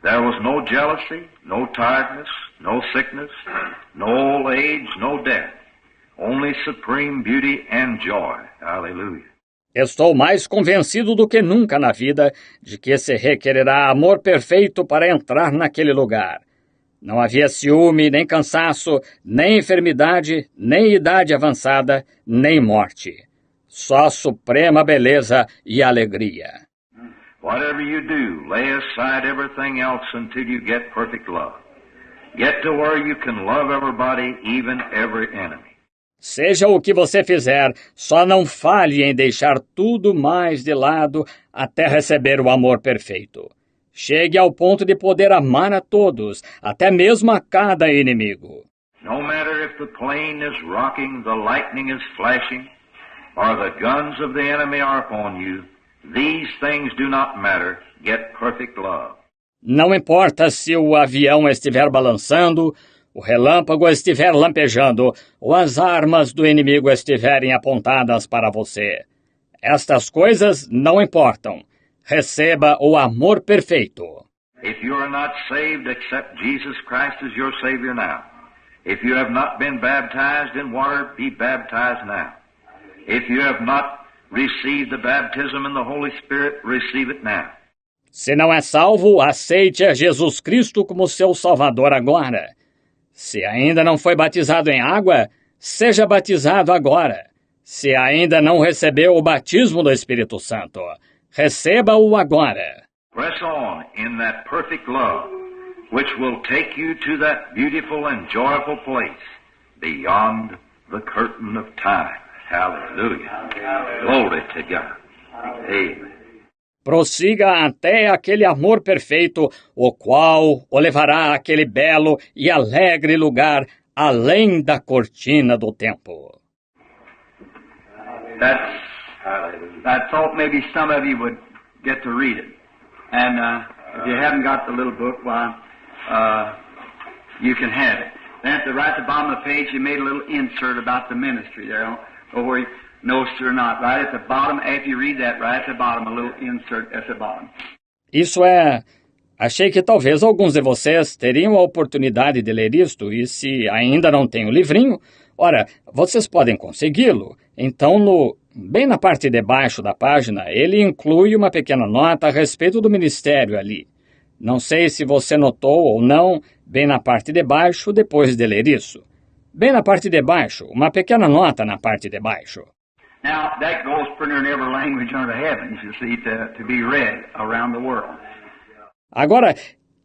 There was no jealousy, no tiredness, no sickness, no old age, no death. Only supreme beauty and joy. Hallelujah. Estou mais convencido do que nunca na vida de que se requererá amor perfeito para entrar naquele lugar. Não havia ciúme, nem cansaço, nem enfermidade, nem idade avançada, nem morte. Só suprema beleza e alegria. Whatever you do, lay aside everything else until you get perfect love. Get to where you can love everybody, even every enemy. Seja o que você fizer, só não falhe em deixar tudo mais de lado até receber o amor perfeito. Chegue ao ponto de poder amar a todos, até mesmo a cada inimigo. No matter if the plane is rocking, the lightning is flashing, or the guns of the enemy are upon you, these things do not matter. Get perfect love. Não importa se o avião estiver balançando, o relâmpago estiver lampejando, ou as armas do inimigo estiverem apontadas para você. Estas coisas não importam. Receba o amor perfeito. If you are not saved, accept Jesus Christ as your Savior now. If you have not been baptized in water, be baptized now. If you have not received the baptism in the Holy Spirit, receive it now. Se não é salvo, aceite a Jesus Cristo como seu Salvador agora. Se ainda não foi batizado em água, seja batizado agora. Se ainda não recebeu o batismo do Espírito Santo, receba-o agora. Press on in that perfect love, which will take you to that beautiful and joyful place beyond the curtain of time. Hallelujah. Glory to God. Amen. Prossiga até aquele amor perfeito, o qual o levará àquele belo e alegre lugar além da cortina do tempo. I thought maybe some of you would get to read it. And if you haven't got the little book, why, you can have it. Then at the right at the bottom of the page, you made a little insert about the ministry there. Or noticed it or not. Right at the bottom, after you read that, right at the bottom, a little insert at the bottom. Isso é... Achei que talvez alguns de vocês teriam a oportunidade de ler isto, e se ainda não tem o livrinho, ora, vocês podem consegui-lo. Então, bem na parte de baixo da página, ele inclui uma pequena nota a respeito do ministério ali. Não sei se você notou ou não, bem na parte de baixo, depois de ler isso. Bem na parte de baixo, uma pequena nota na parte de baixo. Now, that goes pretty in every language under the heavens, you see, to be read around the world. Agora,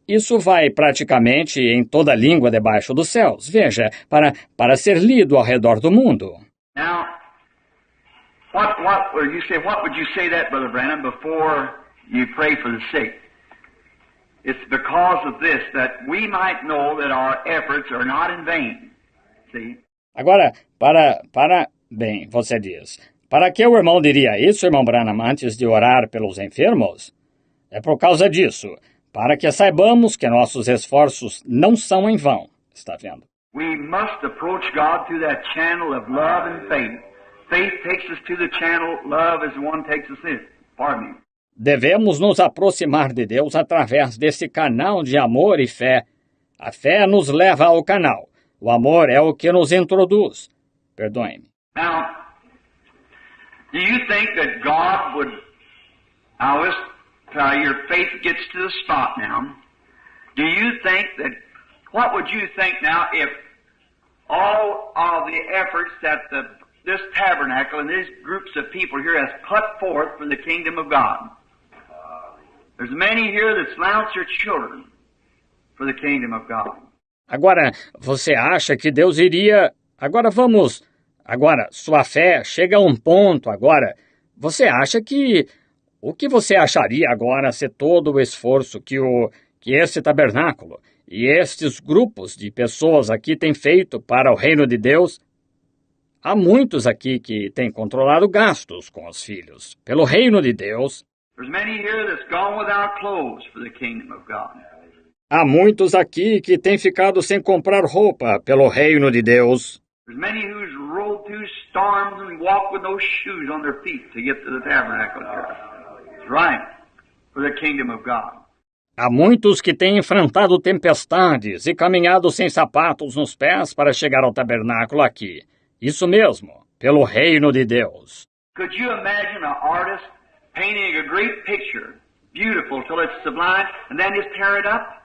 isso vai praticamente em toda a língua debaixo dos céus. Veja, para ser lido ao redor do mundo. Now, what would you say that, Brother Branham, before you pray for the sick? It's because of this, that we might know that our efforts are not in vain. See? Agora, bem, você diz, para que o irmão diria isso, irmão Branham, antes de orar pelos enfermos? É por causa disso, para que saibamos que nossos esforços não são em vão. Está vendo? We must approach God through that channel of love and faith. Faith takes us to the channel, love is the one takes us in. Pardon me. Devemos nos aproximar de Deus através desse canal de amor e fé. A fé nos leva ao canal. O amor é o que nos introduz. Perdoe-me. Now, do you think that God would, your faith gets to the spot now, do you think that, what would you think now if all of the efforts that this tabernacle and these groups of people here has put forth for the kingdom of God? There's many here that slounce their children for the kingdom of God. Agora, você acha que Deus iria... Agora, sua fé chega a um ponto agora. Você acha que... O que você acharia agora se todo o esforço que esse tabernáculo e estes grupos de pessoas aqui têm feito para o reino de Deus? Há muitos aqui que têm controlado gastos com os filhos. Pelo reino de Deus. There's many here that's gone without clothes for the kingdom of God. Há muitos aqui que têm ficado sem comprar roupa pelo reino de Deus. There's many who's rolled through storms and walked with no shoes on their feet to get to the tabernacle here. That's right. For the kingdom of God. Há muitos que têm enfrentado tempestades e caminhado sem sapatos nos pés para chegar ao tabernáculo aqui. Isso mesmo, pelo reino de Deus. Could you imagine an artist painting a great picture, beautiful till it's sublime, and then just tear it up?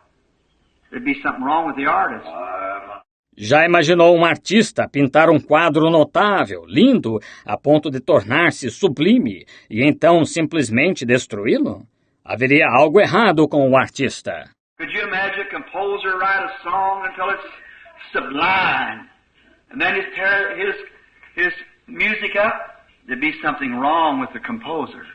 There'd be something wrong with the artist. Já imaginou um artista pintar um quadro notável, lindo, a ponto de tornar-se sublime, e então simplesmente destruí-lo? Haveria algo errado com o artista. Could you imagine a composer write a song until it's sublime, and then just tear his music up? There'd be something wrong with the composer.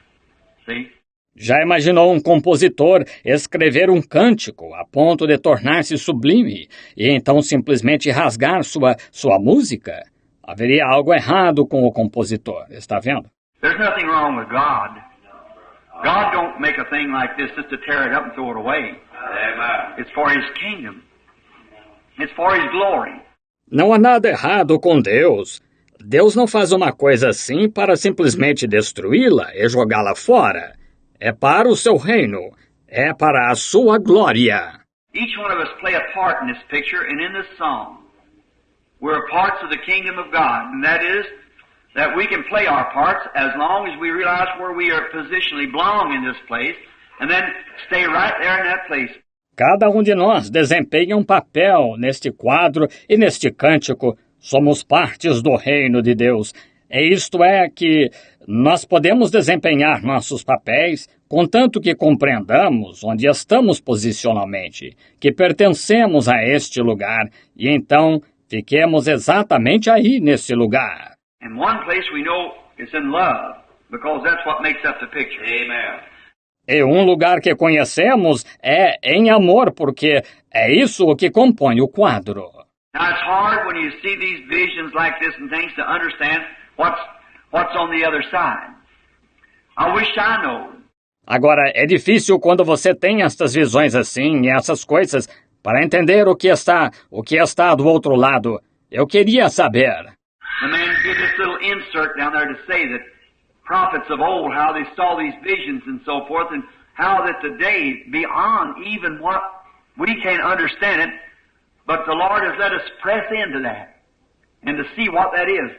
See? Já imaginou um compositor escrever um cântico a ponto de tornar-se sublime e então simplesmente rasgar sua música? Haveria algo errado com o compositor, está vendo? There's nothing wrong with God. God don't make a thing like this just to tear it up and throw it away. Amen. It's for His kingdom. It's for His glory. Não há nada errado com Deus. Deus não faz uma coisa assim para simplesmente destruí-la e jogá-la fora. É para o seu reino. É para a sua glória. Each one of us play a part in this picture and in this song. We're parts of the kingdom of God, and that is that we can play our parts as long as we realize where we are positionally belong in this place, and then stay right there in that place. Cada um de nós desempenha um papel neste quadro e neste cântico. Somos partes do reino de Deus. Isto é que nós podemos desempenhar nossos papéis, contanto que compreendamos onde estamos posicionalmente, que pertencemos a este lugar, e então fiquemos exatamente aí nesse lugar. And one place we know is in love, because that's what makes up the picture. Amen. E um lugar que conhecemos é em amor, porque é isso o que compõe o quadro. Now it's hard when you see these visions like this and things to understand what's on the other side. I wish I know. Agora, é difícil quando você tem estas visões assim e essas coisas para entender o que está do outro lado. Eu queria saber. The man did this little insert down there to say that prophets of old, how they saw these visions and so forth, and how that today, beyond even what we can't understand it, but the Lord has let us press into that and to see what that is.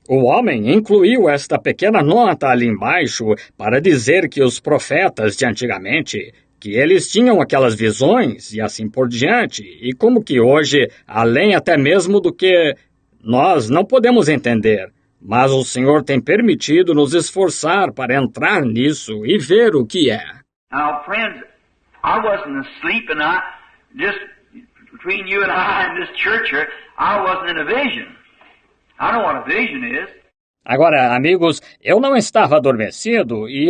O homem incluiu esta pequena nota ali embaixo para dizer que os profetas de antigamente, que eles tinham aquelas visões e assim por diante, e como que hoje, além até mesmo do que nós não podemos entender, mas o Senhor tem permitido nos esforçar para entrar nisso e ver o que é. Now, friends, I wasn't asleep, and I just between you and I in this church here, I wasn't in a vision. I know what a vision is. Agora, amigos, eu não estava adormecido e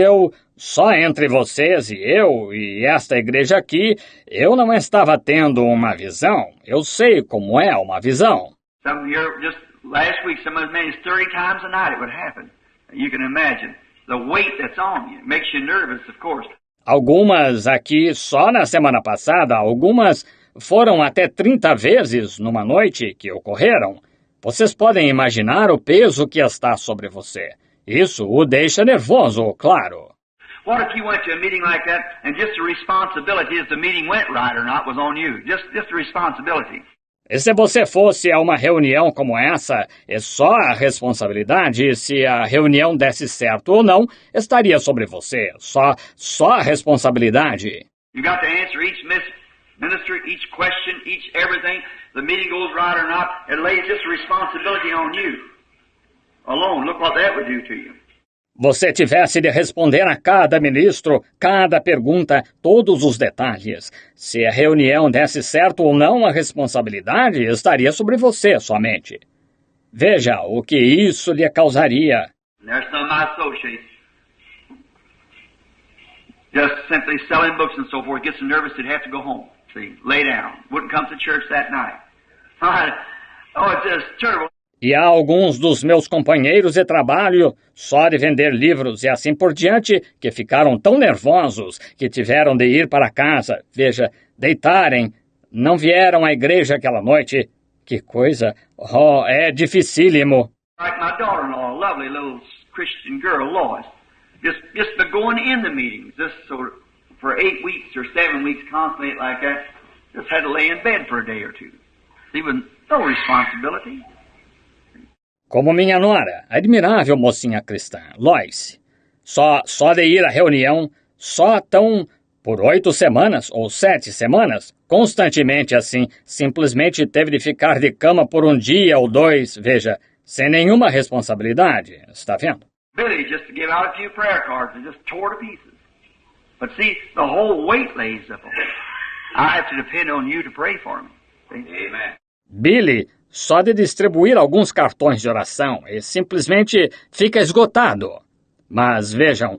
só entre vocês e esta igreja aqui, eu não estava tendo uma visão. Eu sei como é uma visão. Some here, just last week, some as many as 30 times a night it would happen. You can imagine the weight that's on you. It makes you nervous, of course. Algumas aqui, só na semana passada, algumas foram até 30 vezes numa noite que ocorreram. Vocês podem imaginar o peso que está sobre você. Isso o deixa nervoso, claro. What if you went to a meeting like that and just the responsibility if the meeting went right or not was on you? Just the responsibility. E se você fosse a uma reunião como essa, é só a responsabilidade se a reunião desse certo ou não, estaria sobre você. Só a responsabilidade. You got to answer each minister, each question, each everything. The meeting goes right or not, it lays just responsibility on you alone. Look what that would do to you. Você tivesse de responder a cada ministro, cada pergunta, todos os detalhes. Se a reunião desse certo ou não, a responsabilidade estaria sobre você somente. Veja o que isso lhe causaria. There's some of my associates just simply selling books and so forth, get so nervous they'd have to go home. See, lay down. Wouldn't come to church that night. Oh, it's just terrible. E há alguns dos meus companheiros de trabalho, só de vender livros e assim por diante, que ficaram tão nervosos que tiveram de ir para casa, veja, deitarem, não vieram à igreja aquela noite. Que coisa, oh, é dificílimo. Like my daughter-in-law, a lovely little Christian girl, Lois, just the going in the meetings, just so for 8 weeks or 7 weeks constantly like that, just had to lay in bed for a day or two. Even no responsibility. Como minha nora, admirável mocinha cristã, Lois. Só de ir à reunião, só tão por 8 semanas ou 7 semanas, constantemente assim, simplesmente teve de ficar de cama por 1 dia ou 2, veja, sem nenhuma responsabilidade, está vendo? Billy just to give out a few prayer cards and just tore to pieces. But see, the whole weight lays upon me. I have to depend on you to pray for me. See? Amen. Billy, só de distribuir alguns cartões de oração e simplesmente fica esgotado. Mas vejam,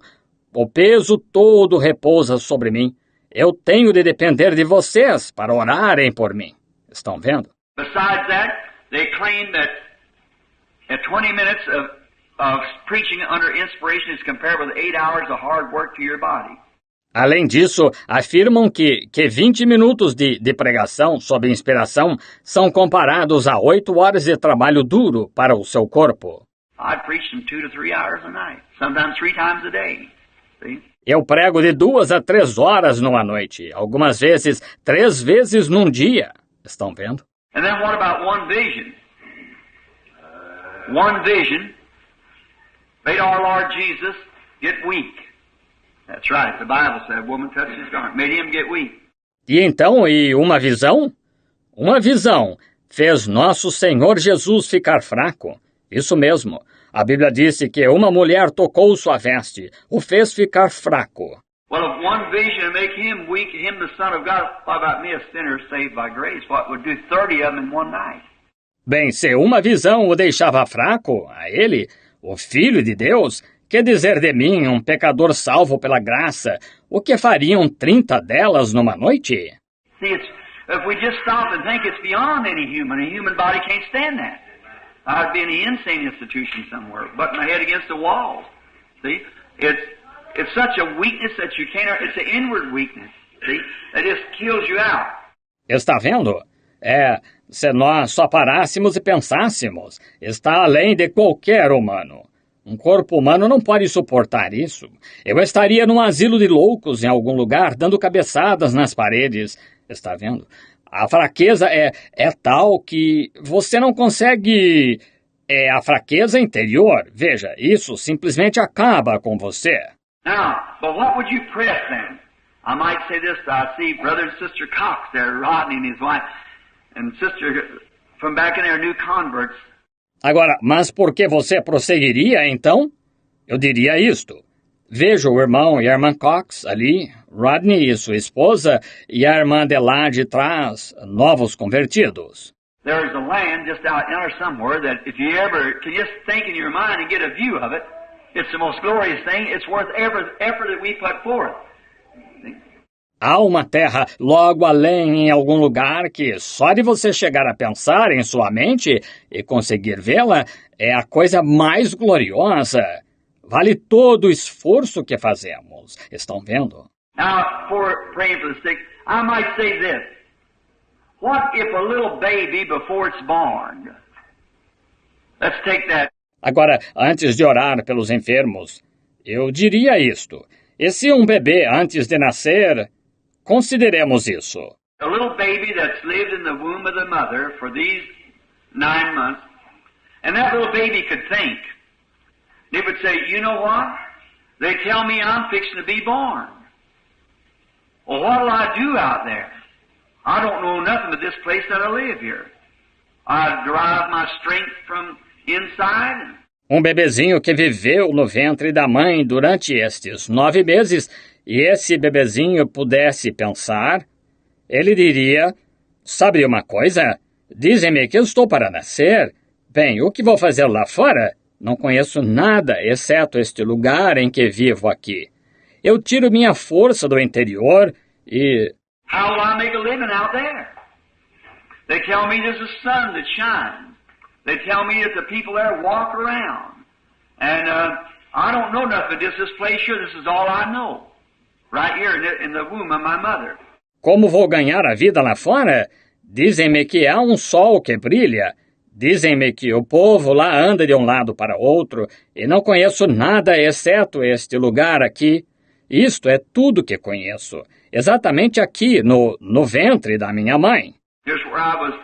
o peso todo repousa sobre mim. Eu tenho de depender de vocês para orarem por mim. Estão vendo? Besides that, they claim that 20 minutes of preaching under inspiration is compared with 8 hours of hard work to your body. Além disso, afirmam que 20 minutos de pregação sob inspiração são comparados a 8 horas de trabalho duro para o seu corpo. I'd preach them 2 to 3 hours a night, sometimes 3 times a day. See? Eu prego de 2 a 3 horas numa noite, algumas vezes 3 vezes num dia. Estão vendo? And then what about one vision? One vision made our Lord Jesus get weak. That's right. The Bible said, woman touched his garment, made him get weak. E então, uma visão? Uma visão fez nosso Senhor Jesus ficar fraco. Isso mesmo. A Bíblia disse que uma mulher tocou sua veste, o fez ficar fraco. Well, if one vision make him weak, him the Son of God, what about me, a sinner saved by grace? What would do 30 of them in one night? Bem, se uma visão o deixava fraco, a ele, o Filho de Deus, que dizer de mim, um pecador salvo pela graça, o que fariam 30 delas numa noite? See, if we just stop and think it's beyond any human, a human body can't stand that. I'd be in an insane institution somewhere, butting my head against the walls. See, it's such a weakness that you can't. It's an inward weakness. See, that just kills you out. Está vendo? Se nós só parássemos e pensássemos, está além de qualquer humano. Um corpo humano não pode suportar isso. Eu estaria num asilo de loucos em algum lugar, dando cabeçadas nas paredes. Está vendo? A fraqueza é tal que você não consegue... É a fraqueza interior. Veja, isso simplesmente acaba com você. Now, but what would you press then? I might say this, I see Brother and Sister Cox there, Rodney and his wife, and Sister from back in there, new converts. Agora, mas por que você prosseguiria, então? Eu diria isto. Veja o irmão e a irmã Cox ali, Rodney e sua esposa, e a irmã de lá de trás, novos convertidos. There's a land just out there somewhere that if you ever can just think in your mind and get a view of it, it's the most glorious thing. It's worth every effort that we put forth. Há uma terra logo além em algum lugar que só de você chegar a pensar em sua mente e conseguir vê-la é a coisa mais gloriosa. Vale todo o esforço que fazemos. Estão vendo? Now, for praying for the sick, I might say this. What if a little baby before it's born? Let's take that. Agora, antes de orar pelos enfermos, eu diria isto. E se um bebê antes de nascer... Consideremos isso. A little baby that's lived in the womb of the mother for these 9 months, and that little baby could think. They would say, you know what? They tell me I'm fixing to be born. Well, what'll I do out there? I don't know nothing but this place that I live here. I derive my strength from inside. Um bebezinho que viveu no ventre da mãe durante estes 9 meses, e esse bebezinho pudesse pensar, ele diria, sabe uma coisa? Dizem-me que eu estou para nascer. Bem, o que vou fazer lá fora? Não conheço nada, exceto este lugar em que vivo aqui. Eu tiro minha força do interior e... How will I make a living out there? They tell me there's a sun that shines. They tell me that the people there walk around. And I don't know nothing, just this place here, this is all I know. Right here in the womb of my mother. Como vou ganhar a vida lá fora? Dizem-me que há um sol que brilha. Dizem-me que o povo lá anda de um lado para outro e não conheço nada exceto este lugar aqui. Isto é tudo que conheço. Exatamente aqui, no ventre da minha mãe. Here's where I was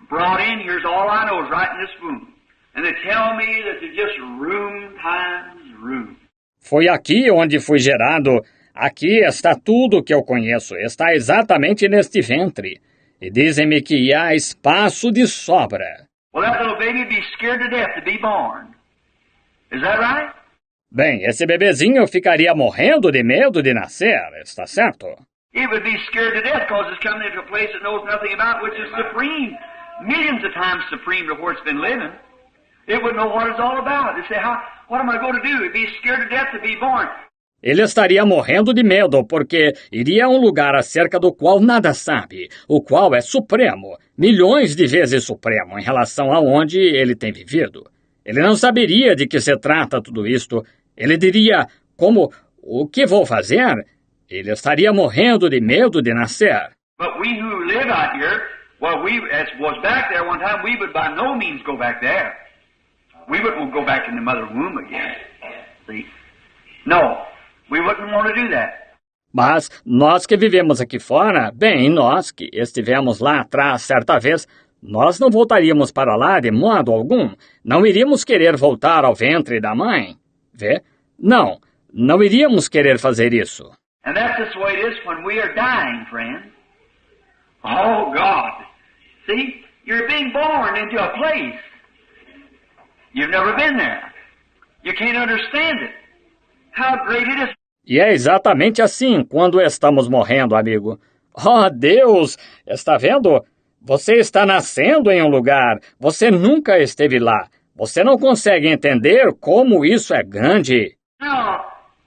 brought in. Here's all I know is right in this womb. And they tell me that it's just room times room. Foi aqui onde fui gerado. Aqui está tudo o que eu conheço. Está exatamente neste ventre. E dizem-me que há espaço de sobra. Well, that little baby would be scared to death to be born. Is that right? Bem, esse bebezinho ficaria morrendo de medo de nascer, está certo? It would be scared to death because it's coming into a place it knows nothing about, which is supreme. Millions of times supreme to where it's been living. It wouldn't know what it's all about. It'd say, what am I going to do? It'd be scared to death to be born. Ele estaria morrendo de medo, porque iria a um lugar acerca do qual nada sabe, o qual é supremo, milhões de vezes supremo em relação a onde ele tem vivido. Ele não saberia de que se trata tudo isto. Ele diria, o que vou fazer? Ele estaria morrendo de medo de nascer. But we who live out here, well, as was back there one time, we would by no means go back there. We wouldn't go back in the mother womb again. See? No, we wouldn't want to do that. Mas nós que vivemos aqui fora, bem, nós que estivemos lá atrás certa vez, nós não voltaríamos para lá de modo algum. Não iríamos querer voltar ao ventre da mãe. Vê? Não iríamos querer fazer isso. And that's just the way it is when we are dying, friend. Oh, God. See, you're being born into a place. You've never been there. You can't understand it. How great it is. E é exatamente assim quando estamos morrendo, amigo. Oh, Deus! Está vendo? Você está nascendo em um lugar. Você nunca esteve lá. Você não consegue entender como isso é grande. Now,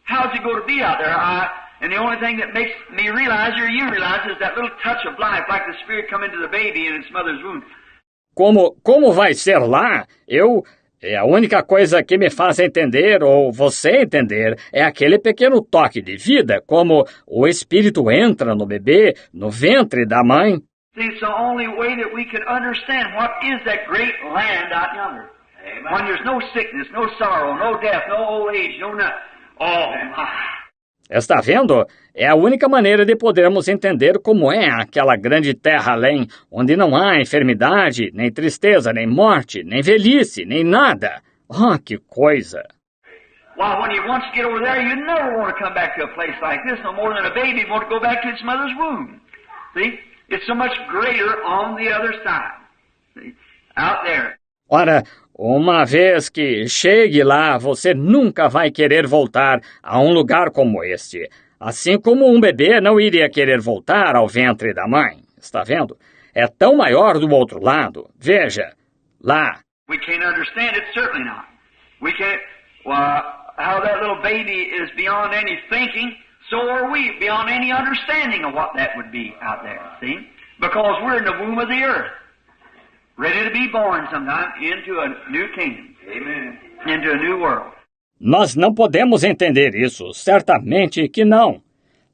how's it going to be out there? And the only thing that makes me realize, or you realize, is that little touch of life, like the Spirit come into the baby in its mother's womb. Como vai ser lá? É a única coisa que me faz entender, ou você entender, é aquele pequeno toque de vida, como o Espírito entra no bebê, no ventre da mãe. See, it's the only way that we can understand what is that great land out yonder. Amen. When there's no sickness, no sorrow, no death, no old age, no nothing. Oh, my. Está vendo? É a única maneira de podermos entender como é aquela grande terra além, onde não há enfermidade, nem tristeza, nem morte, nem velhice, nem nada. Oh, que coisa! Well, when you once get over there, you never want to come back to a place like this no more than a baby want to go back to its mother's womb. See? It's so much greater on the other side. See? Out there. Ora, uma vez que chegue lá, você nunca vai querer voltar a um lugar como este. Assim como um bebê não iria querer voltar ao ventre da mãe. Está vendo? É tão maior do outro lado. Veja, lá. We can't understand it, certainly not. We can't, how that little baby is beyond any thinking, so are we beyond any understanding of what that would be out there, see? Because we're in the womb of the earth. Ready to be born sometime into a new kingdom. Amen. Into a new world. Nós não podemos entender isso. Certamente que não.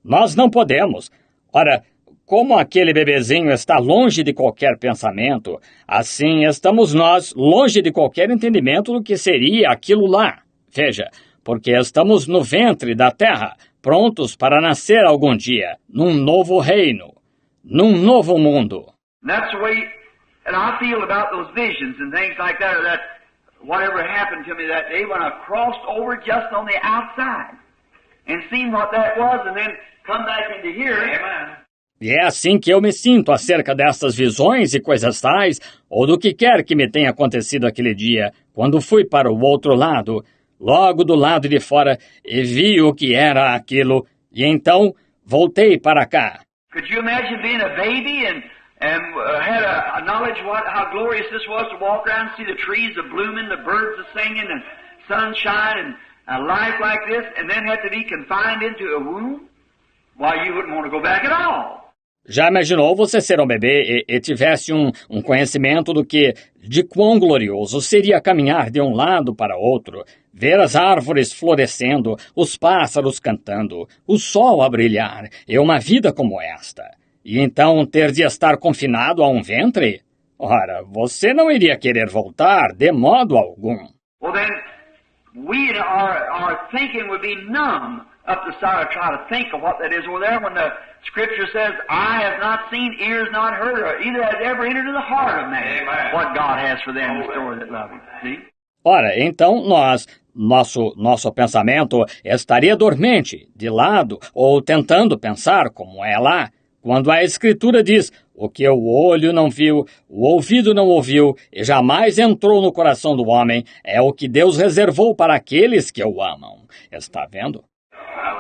Nós não podemos. Ora, como aquele bebezinho está longe de qualquer pensamento, assim estamos nós longe de qualquer entendimento do que seria aquilo lá. Veja, porque estamos no ventre da terra, prontos para nascer algum dia, num novo reino, num novo mundo. That's the way. And I feel about those visions and things like that, or that whatever happened to me that day when I crossed over just on the outside and seen what that was and then come back into here. Amen. E é assim que eu me sinto acerca dessas visões e coisas tais, ou do que quer que me tenha acontecido aquele dia, quando fui para o outro lado, logo do lado de fora, e vi o que era aquilo, e então voltei para cá. Could you imagine being a baby and had a knowledge how glorious this was to walk around and see the trees a-blooming, the birds a-singing, and sunshine, and a life like this, and then had to be confined into a womb? Why, you wouldn't want to go back at all. Já imaginou você ser um bebê e tivesse um conhecimento do que de quão glorioso seria caminhar de um lado para outro, ver as árvores florescendo, os pássaros cantando, o sol a brilhar, e uma vida como esta. E então ter de estar confinado a um ventre? Ora, você não iria querer voltar de modo algum. Well then, our thinking would be numb up the side of trying to think of what that is over there when the Scripture says, eye has not seen, ears not heard, or either has ever entered into the heart of man what God has for them in store that love Him. See? Ora, então nosso pensamento estaria dormente, de lado, ou tentando pensar como é lá, quando a Escritura diz, o que o olho não viu, o ouvido não ouviu, e jamais entrou no coração do homem, é o que Deus reservou para aqueles que o amam. Está vendo?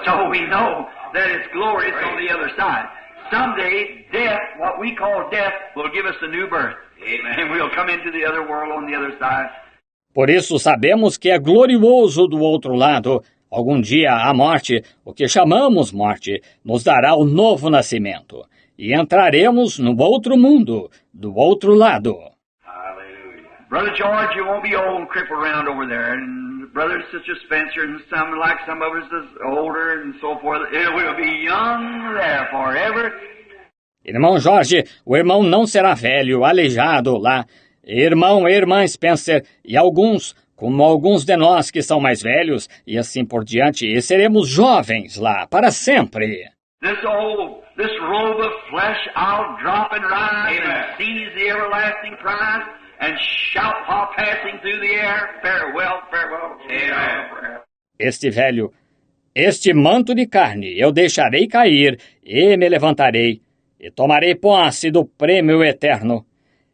So we know that it's glorious on the other side. Someday, death, what we call death, will give us a new birth. Amen. And we'll come into the other world on the other side. Por isso sabemos que é glorioso do outro lado. Algum dia a morte, o que chamamos morte, nos dará o novo nascimento. E entraremos no outro mundo, do outro lado. Brother George, you won't be old and crippled around over there. And Brother and Sister Spencer and some of us is older and so forth. It will be young there forever. Irmão Jorge, o irmão não será velho, aleijado lá. Irmão e irmã Spencer e alguns, como alguns de nós que são mais velhos, e assim por diante, e seremos jovens lá, para sempre. This robe of flesh I'll drop and rise and seize the everlasting prize. And shout while passing through the air, farewell, farewell, farewell. Este manto de carne eu deixarei cair, e me levantarei, e tomarei posse do prêmio eterno,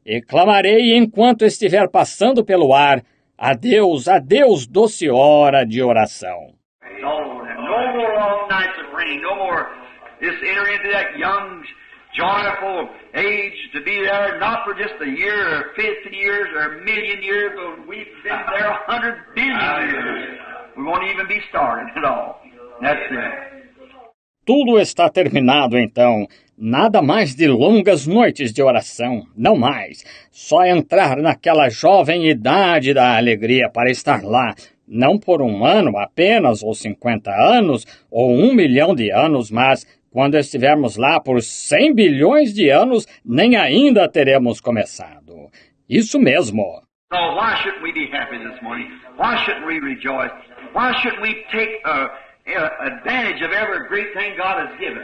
e clamarei enquanto estiver passando pelo ar, adeus, adeus, doce hora de oração. No more long nights of praying, no more this enter into that young, joyful age to be there, not for just a year or 50 years or a million years, but we've been there 100 billion years. We won't even be started at all. That's it. Tudo está terminado então. Nada mais de longas noites de oração, não mais. Só entrar naquela jovem idade da alegria para estar lá, não por um ano apenas, ou 50 anos, ou 1 milhão de anos, mas quando estivermos lá por 100 bilhões de anos, nem ainda teremos começado. Isso mesmo. So why shouldn't we be happy this morning? Why shouldn't we rejoice? Why shouldn't we take advantage of every great thing God has given?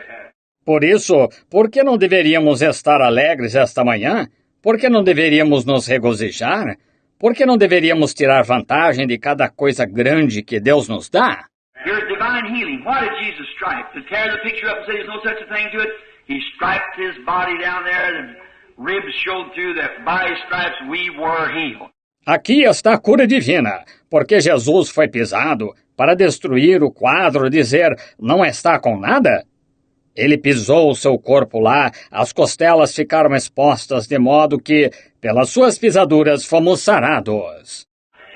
Por isso, por que não deveríamos estar alegres esta manhã? Por que não deveríamos nos regozijar? Por que não deveríamos tirar vantagem de cada coisa grande que Deus nos dá? Here's divine healing. Why did Jesus stripe? To tear the picture up and say there's no such a thing to it? He striped his body down there and ribs showed through that by his stripes we were healed. Aqui está a cura divina, porque Jesus foi pisado para destruir o quadro, dizer, não está com nada? Ele pisou o seu corpo lá, as costelas ficaram expostas de modo que, pelas suas pisaduras, fomos sarados.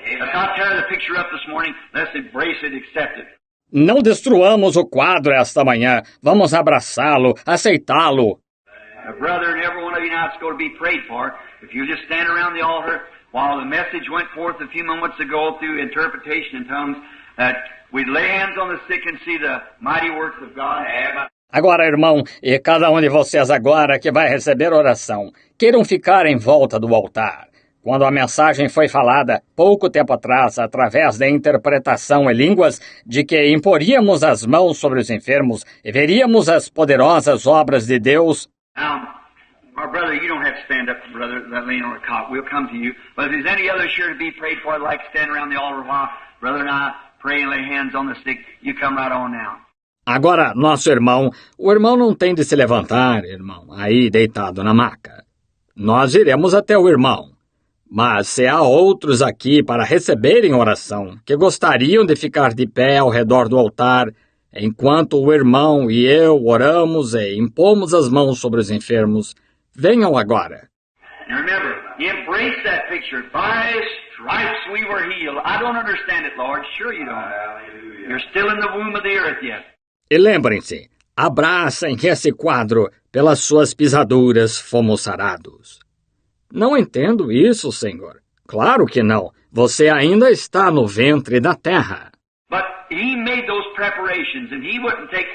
Let's not tear the picture up this morning. Let's embrace it, accept it. Não destruamos o quadro esta manhã. Vamos abraçá-lo, aceitá-lo. Brother and every one of you now is going to be prayed for. If you just stand around the altar while the message went forth a few moments ago through interpretation in tongues, that we'd lay hands on the sick and see the mighty works of God. Agora, irmão, e cada um de vocês agora que vai receber oração, queiram ficar em volta do altar. Quando a mensagem foi falada, pouco tempo atrás, através da interpretação em línguas, de que imporíamos as mãos sobre os enfermos e veríamos as poderosas obras de Deus. Now, our brother, you don't have to stand up, brother, that laying on a cot. We'll come to you. But if there's any other sure to be prayed for, I'd like to stand around the altar while brother and I pray and lay hands on the sick. You come right on now. Agora, nosso irmão, o irmão não tem de se levantar, irmão, aí deitado na maca. Nós iremos até o irmão. Mas se há outros aqui para receberem oração, que gostariam de ficar de pé ao redor do altar, enquanto o irmão e eu oramos e impomos as mãos sobre os enfermos, venham agora. And remember, embrace that picture. By stripes we were healed. I don't understand it, Lord. Sure you don't. You're still in the womb of the earth yet. E lembrem-se, abracem esse quadro, pelas suas pisaduras fomos sarados. Não entendo isso, Senhor. Claro que não. Você ainda está no ventre da terra. But he made those preparations, and he wouldn't take...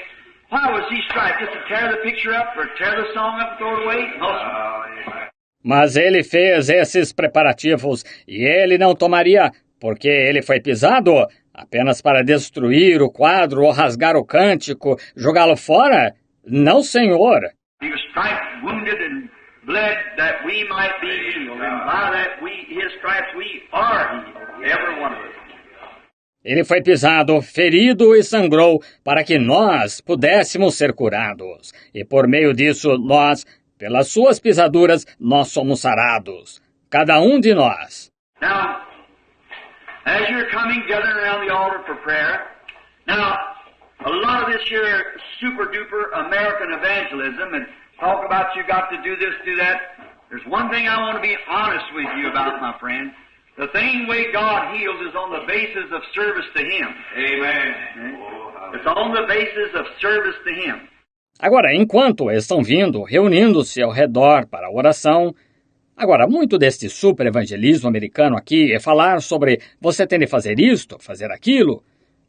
Why was he striped? Just to tear the picture up or tear the song up and throw it away? No, sir. Mas ele fez esses preparativos e ele não tomaria, porque ele foi pisado, apenas para destruir o quadro ou rasgar o cântico, jogá-lo fora? Não, Senhor. He was striped, wounded, and bled that we might be healed. And by that his stripes we are healed, every one of us. Ele foi pisado, ferido e sangrou para que nós pudéssemos ser curados. E por meio disso, nós, pelas suas pisaduras, nós somos sarados. Cada um de nós. Now, as you're coming gathering around the altar for prayer, now, a lot of this here super-duper American evangelism and talk about you got to do this, do that. There's one thing I want to be honest with you about, my friend. The same way God heals is on the basis of service to Him. Amen. It's on the basis of service to Him. Agora, enquanto estão vindo, reunindo-se ao redor para a oração, agora, muito deste super-evangelismo americano aqui é falar sobre você tem de fazer isto, fazer aquilo.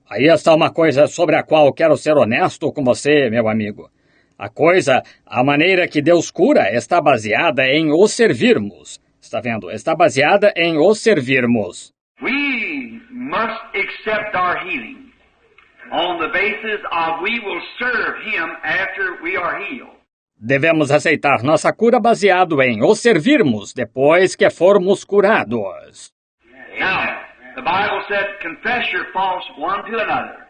Aí está uma coisa sobre a qual quero ser honesto com você, meu amigo. A maneira que Deus cura está baseada em o servirmos. Está vendo? Está baseada em o servirmos. We must accept our healing on the basis of we will serve Him after we are healed. Devemos aceitar nossa cura baseado em o servirmos depois que formos curados. Now, the Bible said, confess your faults one to another.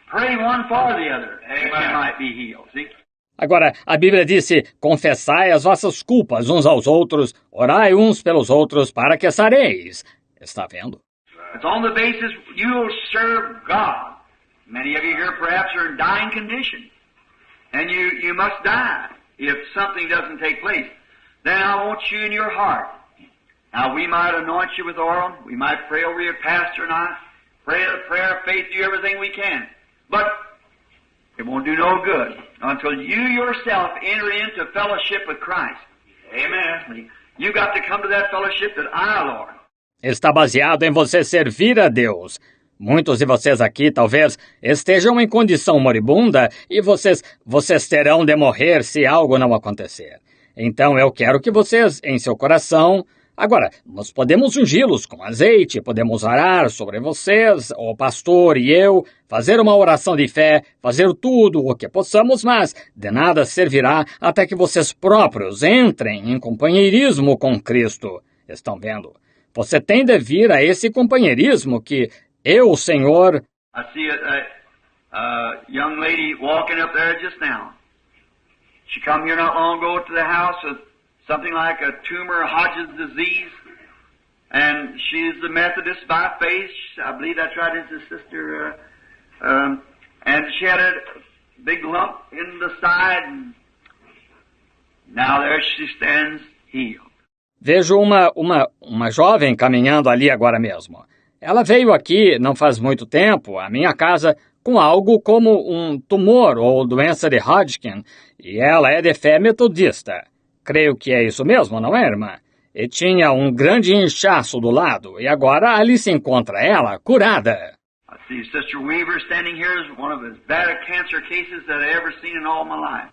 Pray one for the other, that you might be healed. See? Agora, a Bíblia disse, confessai as vossas culpas uns aos outros, orai uns pelos outros para que sareis. Está vendo? It's on the basis you'll serve God. Many of you here perhaps are in dying condition. And you must die if something doesn't take place. Then I want you in your heart. Now we might anoint you with oil. We might pray over your pastor and I. Pray a prayer of faith, do everything we can. But it won't do no good until you yourself enter into fellowship with Christ. Amen. You got to come to that fellowship that I, Lord. Está baseado em você servir a Deus. Muitos de vocês aqui talvez estejam em condição moribunda e vocês terão de morrer se algo não acontecer. Então eu quero que vocês, em seu coração... Agora, nós podemos ungí-los com azeite, podemos orar sobre vocês, o pastor e eu, fazer uma oração de fé, fazer tudo o que possamos, mas de nada servirá até que vocês próprios entrem em companheirismo com Cristo. Estão vendo? Você tem de vir a esse companheirismo que eu, Senhor... I see a young lady walking up there just now. She come here not long ago to the house with something like a tumor, Hodgkin's disease, and she's a Methodist by faith. I believe that's right, it's a sister. And she had a big lump in the side, and now there she stands healed. Vejo uma jovem caminhando ali agora mesmo. Ela veio aqui não faz muito tempo, à minha casa, com algo como um tumor ou doença de Hodgkin, e ela é de fé metodista. Creio que é isso mesmo, não é, irmã? E tinha um grande inchaço do lado, e agora ali se encontra ela, curada. I see Sister Weaver standing here as one of as bad a cancer cases that I ever seen in all my life.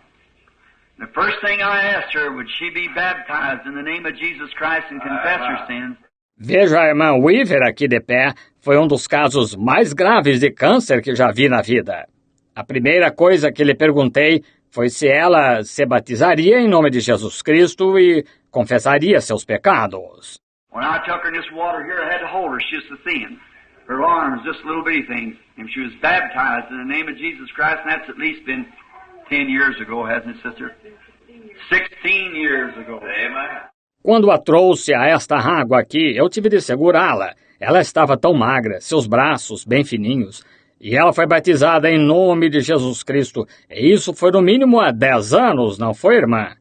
The first thing I asked her, would she be baptized in the name of Jesus Christ and confess her sins? Veja a irmã Weaver aqui de pé, foi um dos casos mais graves de câncer que já vi na vida. A primeira coisa que lhe perguntei foi se ela se batizaria em nome de Jesus Cristo e confessaria seus pecados. When I took her in this water here, I had to hold her. She's so thin. Her arms, just little bitty things. And she was baptized in the name of Jesus Christ, and that's at least been 10 years ago, hasn't it, sister? 16 years ago. Amen. Quando a trouxe a esta água aqui, eu tive de segurá-la. Ela estava tão magra, seus braços bem fininhos. E ela foi batizada em nome de Jesus Cristo. E isso foi no mínimo há 10 anos, não foi, irmã?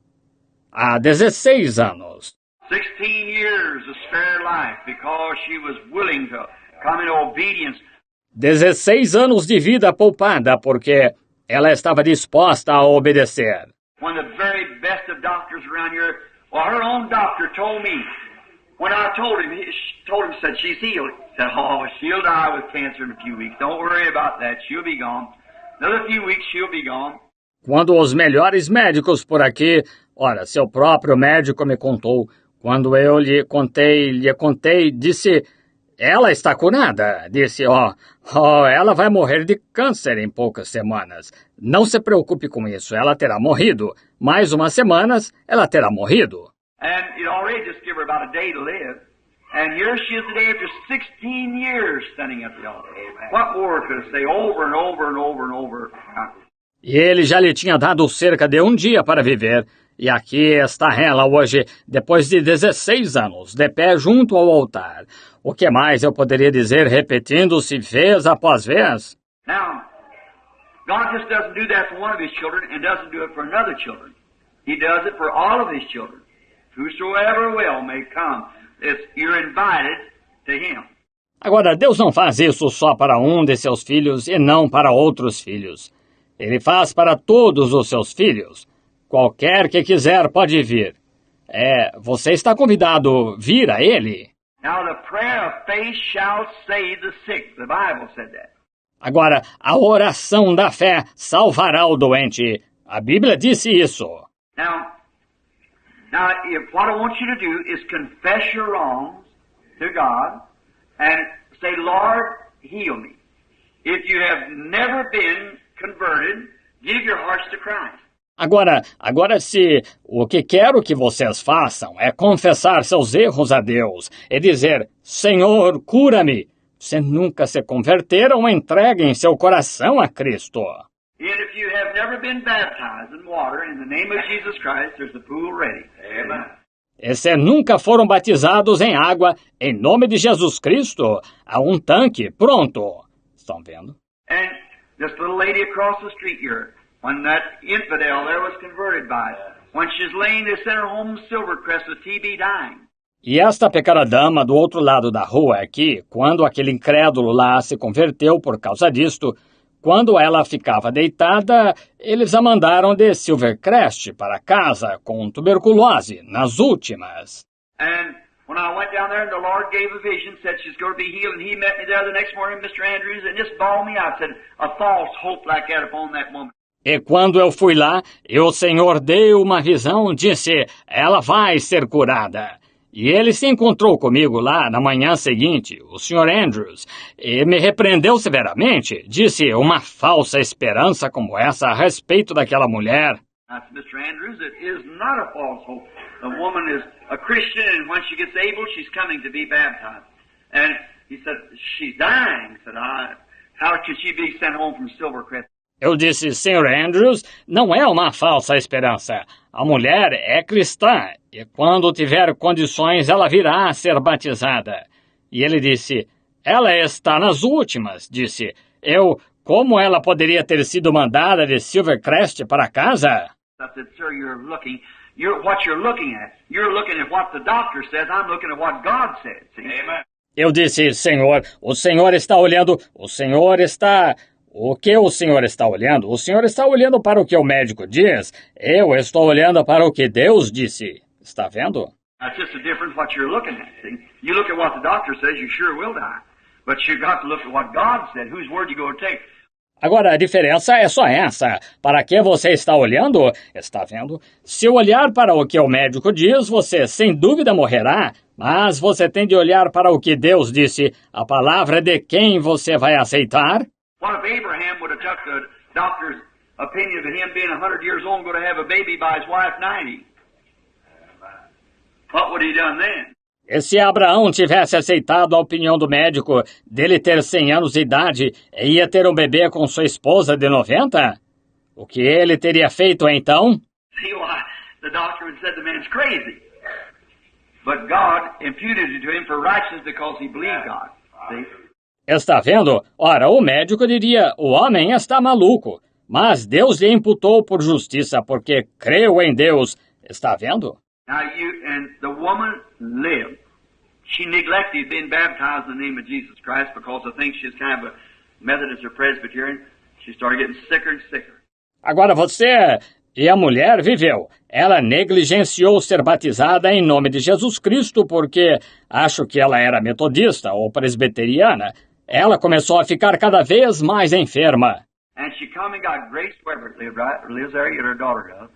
Há 16 anos. 16 years of spare life because she was willing to come in obedience. 16 anos de vida poupada porque ela estava disposta a obedecer. When the very best of doctors around here Well, her own doctor told me, when I told him, said she's healed. He said, oh, she'll die with cancer in a few weeks. Don't worry about that. She'll be gone. Another few weeks, she'll be gone. Quando os melhores médicos por aqui, ora, seu próprio médico me contou, quando eu lhe contei, disse, ela está curada. Disse, ela vai morrer de câncer em poucas semanas. Não se preocupe com isso, ela terá morrido. Mais umas semanas, ela terá morrido. And it already just give her about a day to live. And here she is today after 16 years standing at the altar. What more could I say over and over and over and over? E ele já lhe tinha dado cerca de um dia para viver. E aqui está ela hoje, depois de 16 anos, de pé junto ao altar. O que mais eu poderia dizer repetindo-se vez após vez? Now, God just doesn't do that for one of His children and doesn't do it for another children. He does it for all of His children. Whosoever will may come. You're invited to Him. Agora, Deus não faz isso só para um de seus filhos e não para outros filhos. Ele faz para todos os seus filhos. Qualquer que quiser pode vir. Você está convidado a vir a Ele. Now the prayer of faith shall save the sick. The Bible said that. Agora, a oração da fé salvará o doente. A Bíblia disse isso. Now, what I want you to do is confess your wrongs to God and say, Lord, heal me. If you have never been converted, give your hearts to Christ. Agora se o que quero que vocês façam é confessar seus erros a Deus e dizer, Senhor, cura-me. Se nunca se converteram, entreguem seu coração a Cristo. And if you have never been baptized in water, in the name of Jesus Christ, there's the pool ready. Amen. E se nunca foram batizados em água, em nome de Jesus Cristo, há um tanque pronto. Estão vendo? And this little lady across the street here, when that infidel there was converted by it, when she's laying, they sent her home Silvercrest with TB dying. E esta pequena dama do outro lado da rua aqui, quando aquele incrédulo lá se converteu por causa disto, quando ela ficava deitada, eles a mandaram de Silvercrest para casa com tuberculose, nas últimas. And when I went down there and the Lord gave a vision, said she's going to be healed, and He met me there the next morning, Mr. Andrews, and just bawled me out, said, a false hope like that upon that woman. E quando eu fui lá, e o Senhor deu uma visão, disse, ela vai ser curada. E ele se encontrou comigo lá na manhã seguinte, o Sr. Andrews, e me repreendeu severamente. Disse uma falsa esperança como essa a respeito daquela mulher. I said, Mr. Andrews, it is not a false hope. The woman is a Christian, and when she gets able, she's coming to be baptized. And he said, she's dying. I said, how could she be sent home from Silvercrest? Eu disse, Sr. Andrews, não é uma falsa esperança. A mulher é cristã e quando tiver condições ela virá a ser batizada. E ele disse, ela está nas últimas. Disse, como ela poderia ter sido mandada de Silvercrest para casa? I said, sir, what you're looking at. You're looking at what the doctor says. I'm looking at what God says. See? Amen. Eu disse, Senhor, o Senhor está olhando, O que o senhor está olhando? O senhor está olhando para o que o médico diz. Eu estou olhando para o que Deus disse. Está vendo? That's just the difference what you're looking at. See? You look at what the doctor says, you sure will die. But you've got to look at what God said. Whose word you going to take? Agora, a diferença é só essa. Para que você está olhando? Está vendo? Se olhar para o que o médico diz, você sem dúvida morrerá. Mas você tem de olhar para o que Deus disse. A palavra de quem você vai aceitar? What if Abraham would have took the doctor's opinion of him being 100 years old and going to have a baby by his wife 90? What would he done then? E se Abraão tivesse aceitado a opinião do médico dele ter 100 anos de idade e ia ter um bebê com sua esposa de 90? O que ele teria feito então? See why the doctor would have said the man's crazy. But God imputed it to him for righteousness because he believed God. See? Está vendo? Ora, o médico diria, o homem está maluco. Mas Deus lhe imputou por justiça, porque creu em Deus. Está vendo? Now and the woman lived. She neglected being baptized in the name of Jesus Christ because I think she's kind of a Methodist or Presbyterian. She started getting sicker and sicker. Agora você E a mulher viveu. Ela negligenciou ser batizada em nome de Jesus Cristo porque acho que ela era metodista ou presbiteriana. Ela começou a ficar cada vez mais enferma. And she come and got Grace Weber, lives there, her daughter does.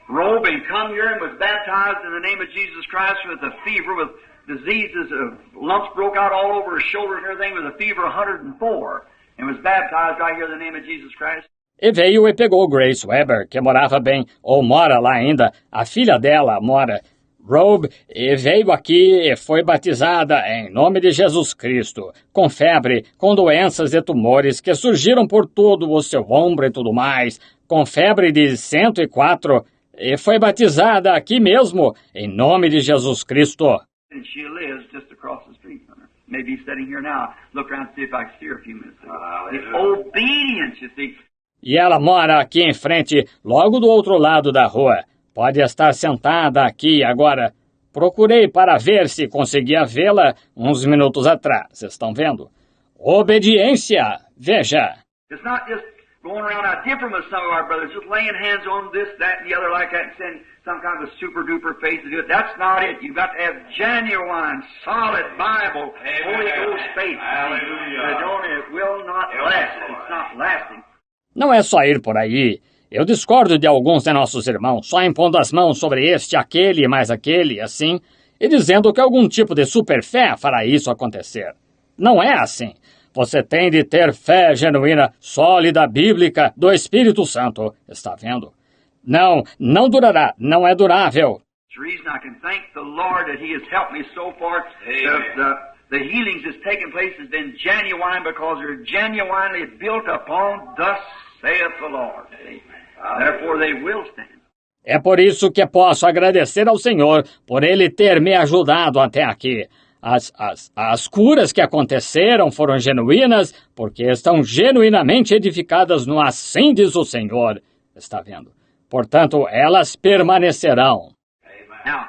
Robe and come here and was baptized in the name of Jesus Christ with a fever, with diseases, lumps broke out all over her shoulders and everything, with a fever of 104, and was baptized right here in the name of Jesus Christ. E veio e pegou Grace Weber, que morava bem, ou mora lá ainda, a filha dela mora, Robe, e veio aqui e foi batizada em nome de Jesus Cristo, com febre, com doenças e tumores que surgiram por todo o seu ombro e tudo mais, com febre de 104, e foi batizada aqui mesmo, em nome de Jesus Cristo. And she lives just across the street from her. Maybe sitting here now. Look around and see if I can see her a few minutes ago. The obedience, you see. E ela mora aqui em frente, logo do outro lado da rua. Pode estar sentada aqui agora. Procurei para ver se conseguia vê-la uns minutos atrás. Estão vendo? Obediência! Veja! It's not just going around out different with some of our brothers, just laying hands on this, that, and the other like that and saying some kind of a super-duper faith to do it. That's not it. You've got to have genuine, solid Bible, Holy Ghost faith. Hallelujah. It will not last. It's not lasting. Não é só ir por aí. Eu discordo de alguns de nossos irmãos, só impondo as mãos sobre este, aquele e mais aquele, assim, e dizendo que algum tipo de superfé fará isso acontecer. Não é assim. Você tem de ter fé genuína, sólida, bíblica, do Espírito Santo. Está vendo? Não durará, não é durável. It's the reason I can thank the Lord that He has helped me so far. The healings that's taken place has been genuine because they're genuinely built upon thus saith the Lord. Therefore they will stand. É por isso que posso agradecer ao Senhor por Ele ter me ajudado até aqui. As curas que aconteceram foram genuínas porque estão genuinamente edificadas no assim diz o Senhor. Está vendo? Portanto, elas permanecerão. Now,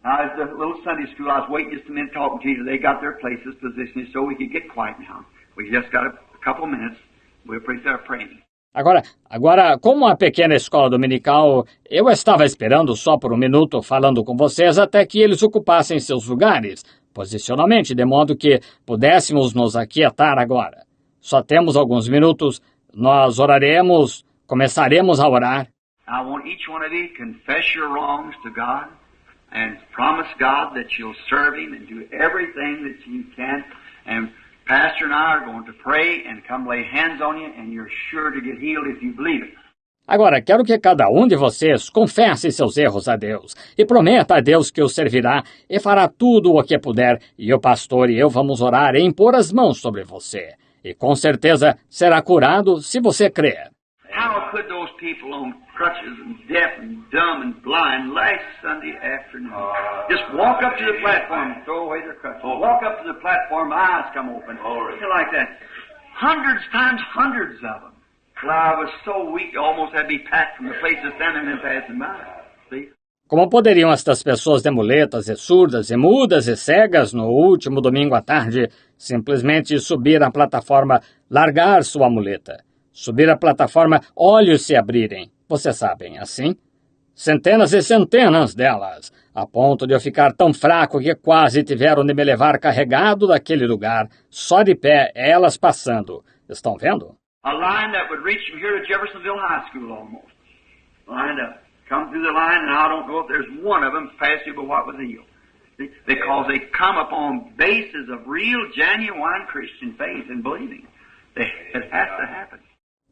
as the little Sunday school, I was waiting just a minute talking to you. They got their places positioned so we could get quiet now. We just got a couple minutes. We'll start praying. Agora, como a pequena escola dominical, eu estava esperando só por um minuto falando com vocês até que eles ocupassem seus lugares, posicionalmente, de modo que pudéssemos nos aquietar agora. Só temos alguns minutos, nós oraremos, começaremos a orar. I want each one of you to confess your wrongs to God and promise God that you'll serve Him and do everything that you can. And Pastor and I are going to pray and come lay hands on you, and you're sure to get healed if you believe it. Agora, quero que cada um de vocês confesse seus erros a Deus e prometa a Deus que o servirá e fará tudo o que puder, e o pastor e eu vamos orar e impor as mãos sobre você. E com certeza será curado se você crer. How could those people on crutches and deaf and dumb and blind last Sunday afternoon just walk up to the platform and throw away their crutches? Walk up to the platform, eyes come open, something like that. Hundreds times hundreds of them. Well, I was so weak, I almost had to be packed from the place of standing and passing by. See? Como poderiam estas pessoas de muletas e surdas e mudas e cegas no último domingo à tarde simplesmente subir a plataforma, largar sua muleta? Subir a plataforma, olhos se abrirem. Vocês sabem, assim? Centenas e centenas delas, a ponto de eu ficar tão fraco que quase tiveram de me levar carregado daquele lugar, só de pé, elas passando. Estão vendo? A line that would reach from here to Jeffersonville High School almost. Lined up. Come through the line, and I don't know if there's one of them past you but what was healed. See? Because they come upon bases of real, genuine Christian faith and believing. It has to happen.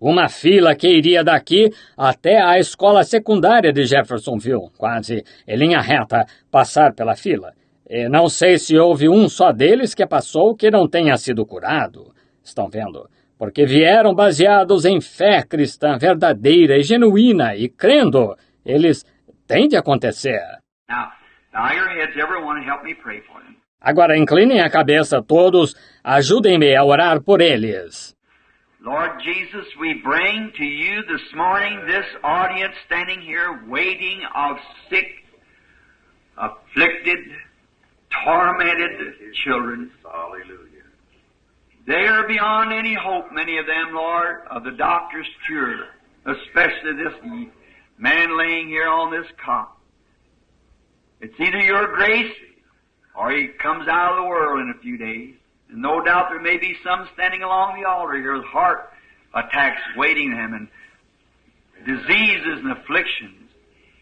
Uma fila que iria daqui até a escola secundária de Jeffersonville, quase em linha reta, passar pela fila. E não sei se houve um só deles que passou que não tenha sido curado. Estão vendo? Porque vieram baseados em fé cristã verdadeira e genuína e crendo. Eles têm de acontecer. Now bow your heads, everyone, and help me pray for them. Agora inclinem a cabeça todos, ajudem-me a orar por eles. Lord Jesus, we bring to you this morning this audience standing here waiting of sick, afflicted, tormented children. Hallelujah. They are beyond any hope, many of them, Lord, of the doctor's cure. especially this man laying here on this cot. It's either your grace or he comes out of the world in a few days. And no doubt there may be some standing along the altar here with heart attacks waiting them and diseases and afflictions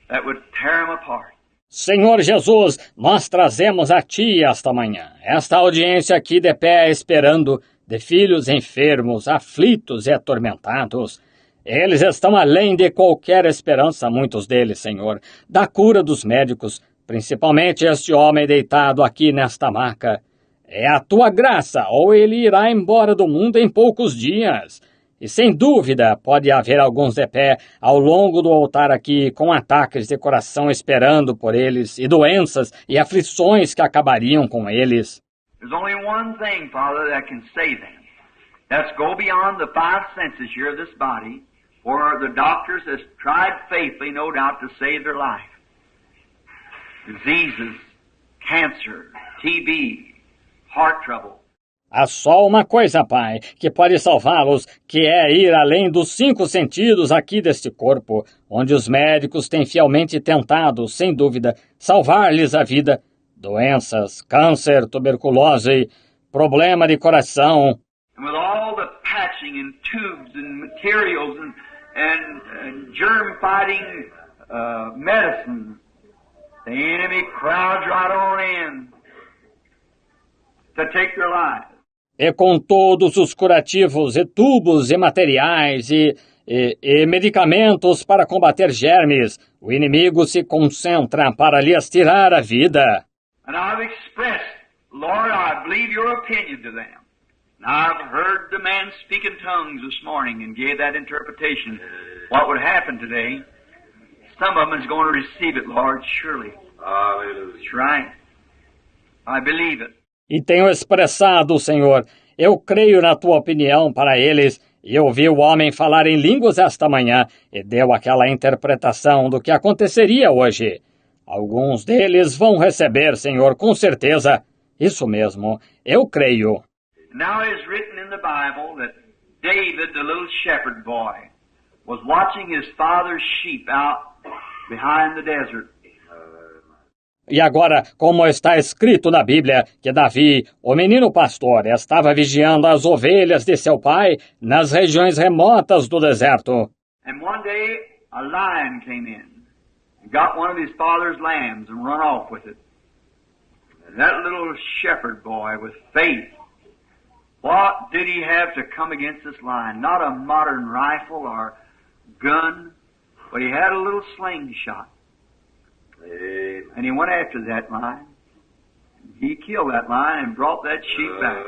that would tear them apart. Senhor Jesus, nós trazemos a Ti esta manhã, esta audiência aqui de pé esperando, de filhos enfermos, aflitos e atormentados. Eles estão além de qualquer esperança, muitos deles, Senhor, da cura dos médicos, principalmente este homem deitado aqui nesta maca. É a Tua graça, ou ele irá embora do mundo em poucos dias. E sem dúvida pode haver alguns de pé ao longo do altar aqui com ataques de coração esperando por eles e doenças e aflições que acabariam com eles. There's only one thing, Father, that can save them. That's go beyond the five senses here of this body, for the doctors has tried faithfully, no doubt, to save their life. Diseases, cancer, TB, heart trouble. Há só uma coisa, Pai, que pode salvá-los, que é ir além dos 5 sentidos aqui deste corpo, onde os médicos têm fielmente tentado, sem dúvida, salvar-lhes a vida. Doenças, câncer, tuberculose, problema de coração. And with all the patching and tubes and materials and germ-fighting medicine, the enemy crowds right on in to take their lives. E com todos os curativos e tubos e materiais e medicamentos para combater germes, o inimigo se concentra para lhes tirar a vida. And I've expressed, Lord, I believe your opinion to them. And I've heard the man speak in tongues this morning and gave that interpretation. What would happen today? Some of them is going to receive it, Lord, surely. That's right. I believe it. E tenho expressado, Senhor, eu creio na tua opinião para eles, e ouvi o homem falar em línguas esta manhã, e deu aquela interpretação do que aconteceria hoje. Alguns deles vão receber, Senhor, com certeza. Isso mesmo, eu creio. Now it is written in the Bible that David, the little shepherd boy, was watching his father's sheep out behind the desert. E agora, como está escrito na Bíblia, que Davi, o menino pastor, estava vigiando as ovelhas de seu pai nas regiões remotas do deserto. And one day a lion came in and got one of his father's lambs and run off with it. And that little shepherd boy with faith, what did he have to come against this lion? Not a modern rifle or gun, but he had a little slingshot. And he went after that lion. He killed that lion and brought that sheep back.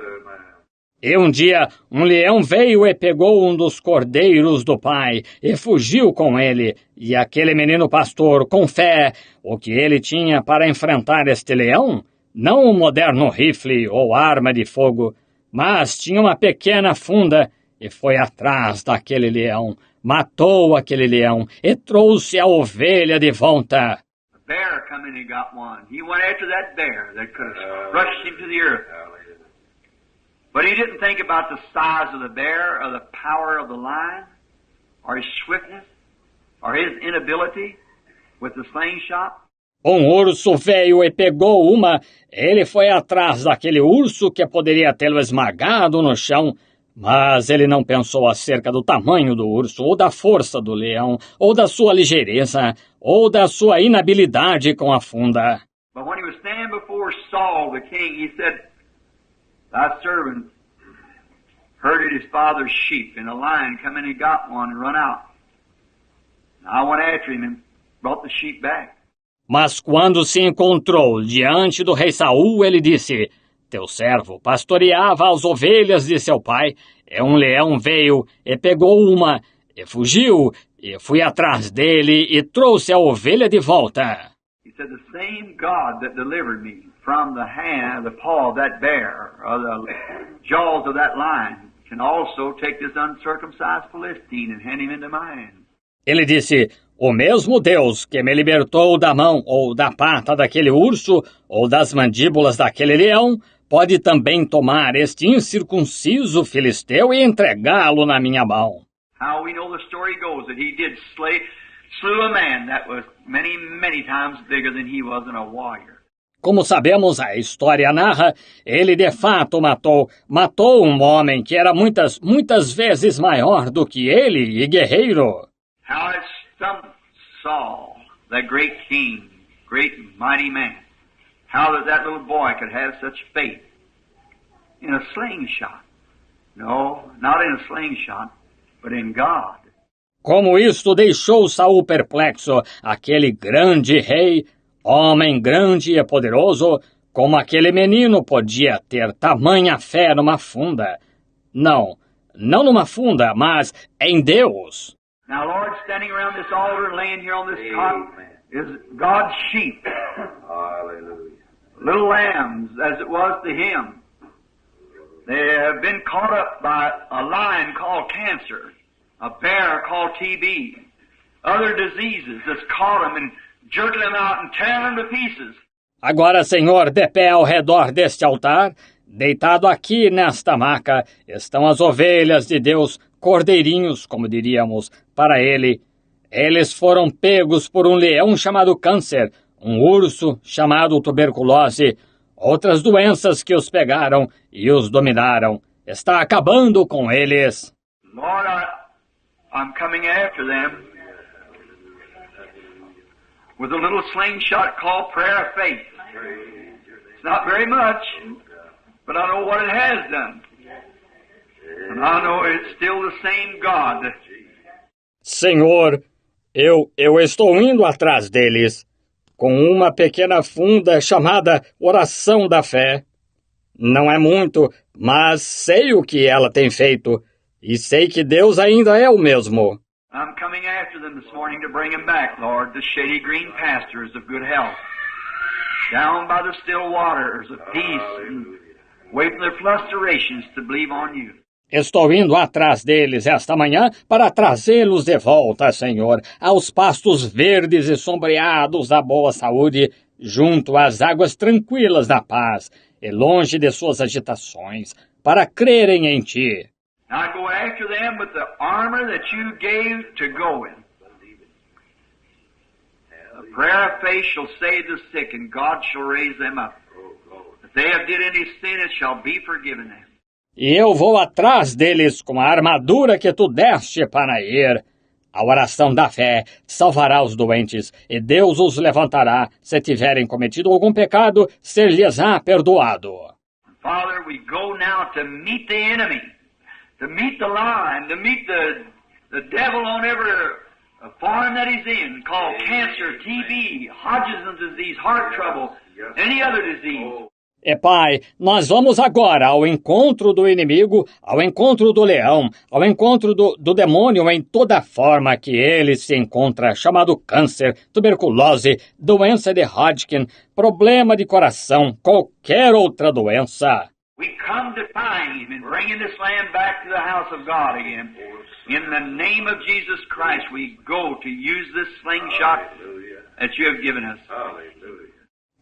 E um dia, um leão veio e pegou um dos cordeiros do pai e fugiu com ele. E aquele menino pastor, com fé, o que ele tinha para enfrentar este leão? Não um moderno rifle ou arma de fogo, mas tinha uma pequena funda e foi atrás daquele leão, matou aquele leão e trouxe a ovelha de volta. Bear come in and got one. He went after that bear that could have rushed him to the earth. But he didn't think about the size of the bear or the power of the lion or his swiftness or his inability with the slingshot. Um urso veio e pegou uma. Ele foi atrás daquele urso que poderia tê-lo esmagado no chão. Mas ele não pensou acerca do tamanho do urso, ou da força do leão, ou da sua ligeireza, ou da sua inabilidade com a funda. But when he was standing before Saul, the king, he said, thy servant herded his father's sheep, and a lion come in and got one and run out. And I went after him and brought the sheep back. Mas quando se encontrou diante do rei Saul, ele disse, teu servo pastoreava as ovelhas de seu pai, e um leão veio e pegou uma, e fugiu, e fui atrás dele e trouxe a ovelha de volta. He said, the same God that delivered me from the hand, the paw of that bear, or the jaws of that lion, can also take this uncircumcised Philistine and hand him into my hand. Ele disse, o mesmo Deus que me libertou da mão ou da pata daquele urso ou das mandíbulas daquele leão, pode também tomar este incircunciso filisteu e entregá-lo na minha mão. How we know the story goes that he did slew a man that was many, many times bigger than he was in a warrior. Como sabemos, a história narra, ele de fato matou um homem que era muitas vezes maior do que ele e guerreiro. How it stumped Saul, that great king, great mighty man. How that little boy could have such faith in a slingshot. No, not in a slingshot, but in God. Como isto deixou Saul perplexo, aquele grande rei, homem grande e poderoso, como aquele menino podia ter tamanha fé numa funda. Não numa funda, mas em Deus. Now, Lord, standing around this altar, laying here on this cot, is God's sheep. Hallelujah. Little lambs, as it was to him. They have been caught up by a lion called cancer, a bear called TB, other diseases that's caught them and jerking them out and tearing them to pieces. Agora, Senhor, de pé ao redor deste altar, deitado aqui nesta maca, estão as ovelhas de Deus, cordeirinhos, como diríamos, para ele. Eles foram pegos por um leão chamado câncer, um urso chamado tuberculose, outras doenças que os pegaram e os dominaram. Está acabando com eles. Lord, I'm coming after them with a little slingshot called prayer of faith. It's not very much, but I know what it has done. And I know it's still the same God. Senhor, eu estou indo atrás deles, com uma pequena funda chamada Oração da Fé. Não é muito, mas sei o que ela tem feito, e sei que Deus ainda é o mesmo. I'm coming after them this morning to bring them back, Lord, to shady green pastures of good health, down by the still waters of peace, and away from their frustrations to believe on you. Estou indo atrás deles esta manhã para trazê-los de volta, Senhor, aos pastos verdes e sombreados da boa saúde, junto às águas tranquilas da paz, e longe de suas agitações, para crerem em Ti. I go after them with the armor that you gave to go in. The prayer of faith shall save the sick, and God shall raise them up. If they have did any sin, it shall be forgiven them. E eu vou atrás deles com a armadura que Tu deste para ir. A oração da fé salvará os doentes, e Deus os levantará. Se tiverem cometido algum pecado, ser-lhes-á perdoado. Father, we go now to meet the enemy, to meet the lion, to meet the devil on every form that he's in, called cancer, TB, Hodgkin's disease, heart trouble, any other disease. E Pai, nós vamos agora ao encontro do inimigo, ao encontro do leão, ao encontro do demônio em toda forma que ele se encontra, chamado câncer, tuberculose, doença de Hodgkin, problema de coração, qualquer outra doença. We come to find him and bringing this lamb back to the house of God again. In the name of Jesus Christ, we go to use this slingshot that you have given us.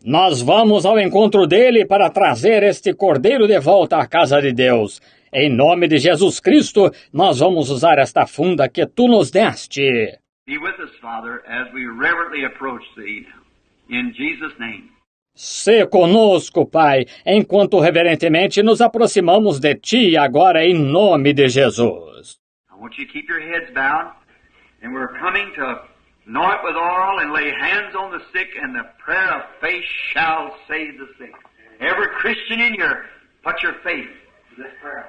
Nós vamos ao encontro dele para trazer este cordeiro de volta à casa de Deus. Em nome de Jesus Cristo, nós vamos usar esta funda que Tu nos deste. Be with us, Father, as we reverently approach Thee. In Jesus' name. Se conosco, Pai, enquanto reverentemente nos aproximamos de Ti agora em nome de Jesus. I want you to keep your heads bowed, and we're coming to anoint with oil and lay hands on the sick, and the prayer of faith shall save the sick. Every Christian in here, put your faith to this prayer.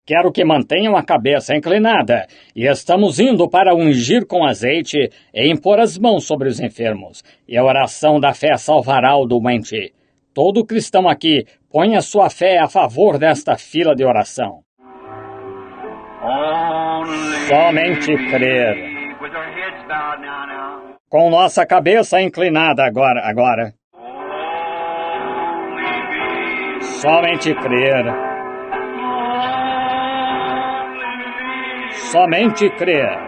Quero que mantenham a cabeça inclinada, e estamos indo para ungir com azeite e impor as mãos sobre os enfermos, e a oração da fé salvará o doente. Todo cristão aqui, põe a sua fé a favor desta fila de oração. Somente crer. With our heads bowed now. Com nossa cabeça inclinada agora. Somente crer. Somente crer.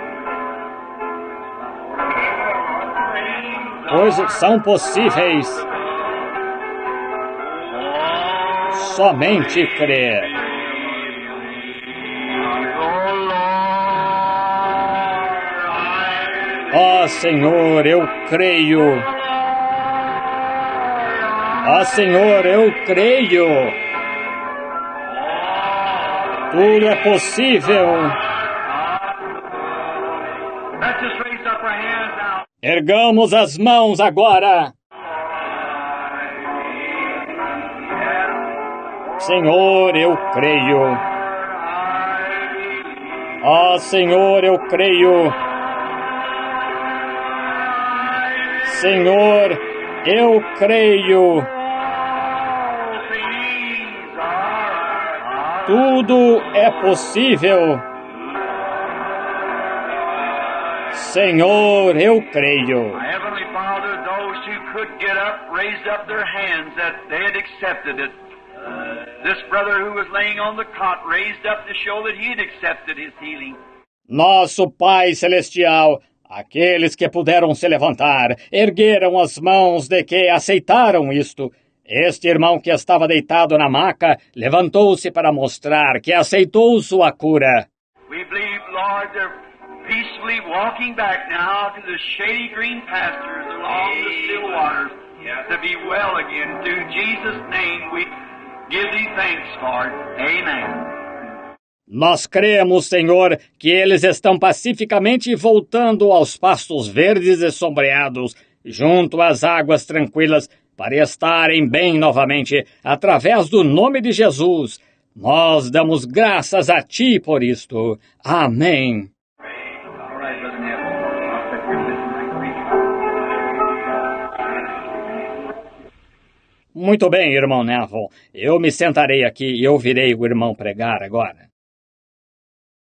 Coisas são possíveis. Somente crer. Ó Senhor, eu creio. Ó Senhor, eu creio. Tudo é possível. Let's just raise up our hands now. Ergamos as mãos agora. Senhor, eu creio. Ó Senhor, eu creio. Senhor, eu creio. Tudo é possível. Senhor, eu creio. Heavenly Father, those who could get up, raised up their hands that they had accepted it. This brother who was laying on the cot raised up to show that he had accepted his healing. Nosso Pai Celestial, aqueles que puderam se levantar, ergueram as mãos de que aceitaram isto. Este irmão que estava deitado na maca levantou-se para mostrar que aceitou sua cura. We believe, Lord, they're peacefully walking back now to the shady green pastures along the still waters to be well again. Through Jesus' name we give thee thanks, Lord. Amen. Nós cremos, Senhor, que eles estão pacificamente voltando aos pastos verdes e sombreados, junto às águas tranquilas, para estarem bem novamente, através do nome de Jesus. Nós damos graças a Ti por isto. Amém. Muito bem, irmão Neville. Eu me sentarei aqui e ouvirei o irmão pregar agora.